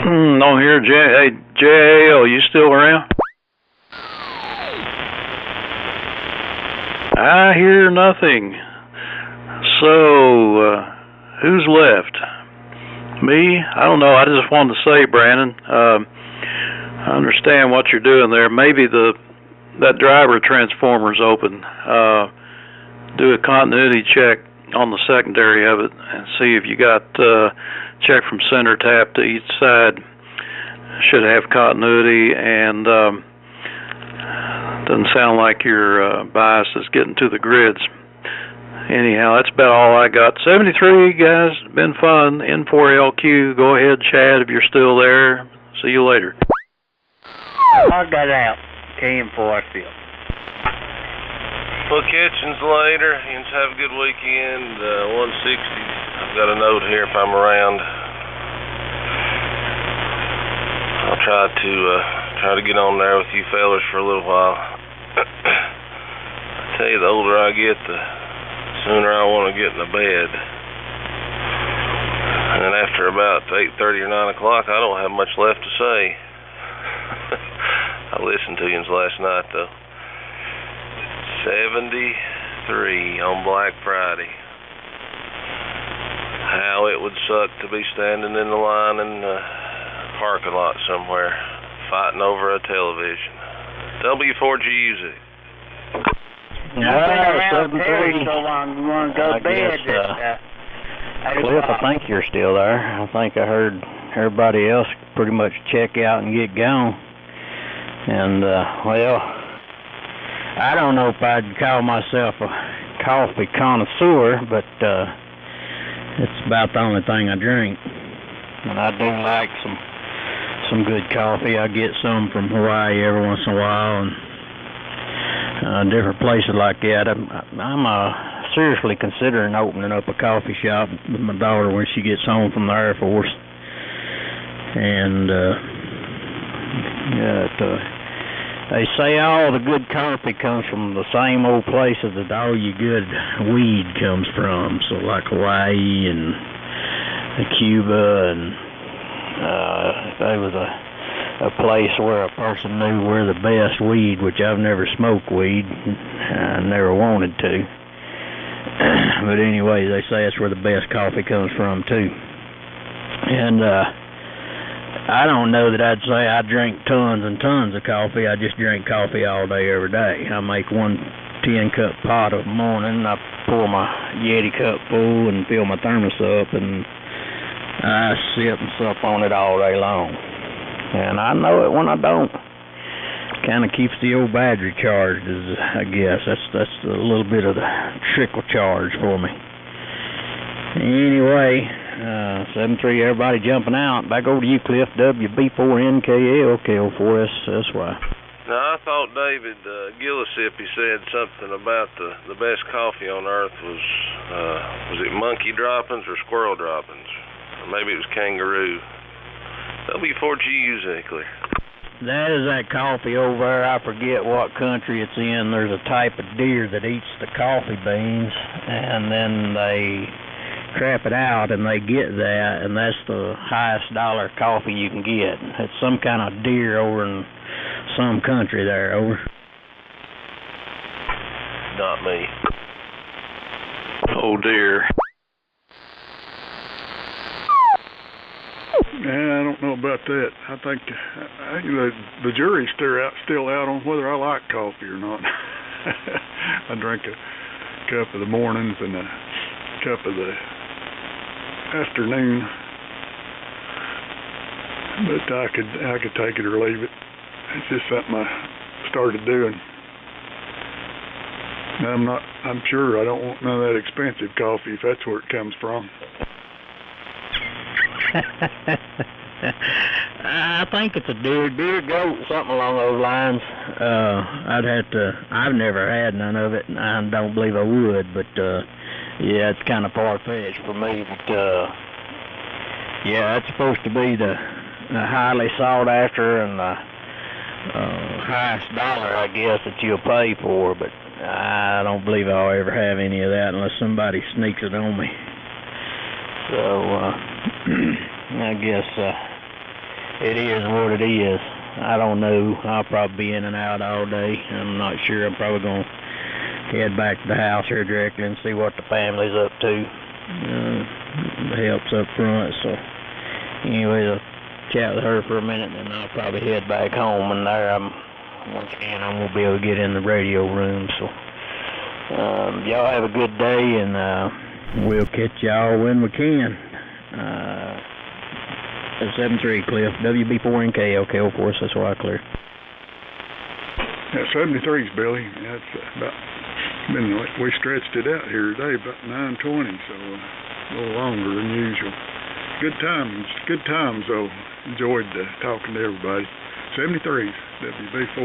Don't hear JAL. You still around? I hear nothing. So, who's left? Me? I don't know. I just wanted to say, Brandon, I understand what you're doing there. Maybe that driver transformer's open. Do a continuity check on the secondary of it and see if you got check from center tap to each side. Should have continuity, and doesn't sound like your bias is getting to the grids. Anyhow, that's about all I got. 73, guys, been fun. N4LQ, go ahead, Chad, if you're still there. See you later. I got out. KM4 field. Well, catchings later. You have a good weekend. 160. I've got a note here if I'm around. I'll try to get on there with you fellas for a little while. I tell you, the older I get, the sooner I want to get in the bed. And then after about 8:30 or 9 o'clock, I don't have much left to say. I listened to you last night, though. 73 on Black Friday. How it would suck to be standing in the line in the parking lot somewhere, fighting over a television. W4GUZ. Yeah, 73. So long, you want to go to bed? Cliff, I think you're still there. I think I heard everybody else pretty much check out and get gone. And, well, I don't know if I'd call myself a coffee connoisseur, but it's about the only thing I drink. And I do like some good coffee. I get some from Hawaii every once in a while, and different places like that. I'm seriously considering opening up a coffee shop with my daughter when she gets home from the Air Force. And they say all the good coffee comes from the same old places that all your good weed comes from. So like Hawaii and Cuba, and if there was a place where a person knew where the best weed, which I've never smoked weed, I never wanted to. But anyway, they say that's where the best coffee comes from too. And I don't know that I'd say I drink tons and tons of coffee. I just drink coffee all day, every day. I make one 10-cup pot of morning. I pour my Yeti cup full and fill my thermos up, and I sip and sup on it all day long. And I know it when I don't. Kind of keeps the old battery charged, I guess. That's a little bit of the trickle charge for me. Anyway, 73, everybody jumping out. Back over to you, Cliff. WB4NKL, KO4SSY. Now, I thought David Gillespie said something about the best coffee on earth was it monkey droppings or squirrel droppings? Or maybe it was kangaroo. W4GUZ, clear. That is that coffee over there. I forget what country it's in. There's a type of deer that eats the coffee beans, and then they crap it out, and they get that, and that's the highest dollar coffee you can get. It's some kind of deer over in some country there, over. Not me. Oh dear. Yeah, I don't know about that. I think the jury's still out on whether I like coffee or not. I drink a cup of the mornings and a cup of the afternoon, but I could take it or leave it. It's just something I started doing. I'm sure I don't want none of that expensive coffee if that's where it comes from. I think it's a deer goat, something along those lines. I've never had none of it, and I don't believe I would, but yeah, it's kind of far-fetched for me. But yeah, it's supposed to be the highly sought after and the highest dollar, I guess, that you'll pay for, but I don't believe I'll ever have any of that unless somebody sneaks it on me. So I guess it is what it is. I don't know. I'll probably be in and out all day. I'm not sure. I'm probably going to head back to the house here directly and see what the family's up to. The help's up front. So anyway, the chat with her for a minute, and then I'll probably head back home. And there, once again, I won't be able to get in the radio room. So, y'all have a good day, and we'll catch y'all when we can. 73 Cliff, WB4NK, LK04, that's why I clear. Yeah, 73's Billy. That's about we stretched it out here today about 9:20, so a little longer than usual. Good times though. Enjoyed talking to everybody. 73's WB4.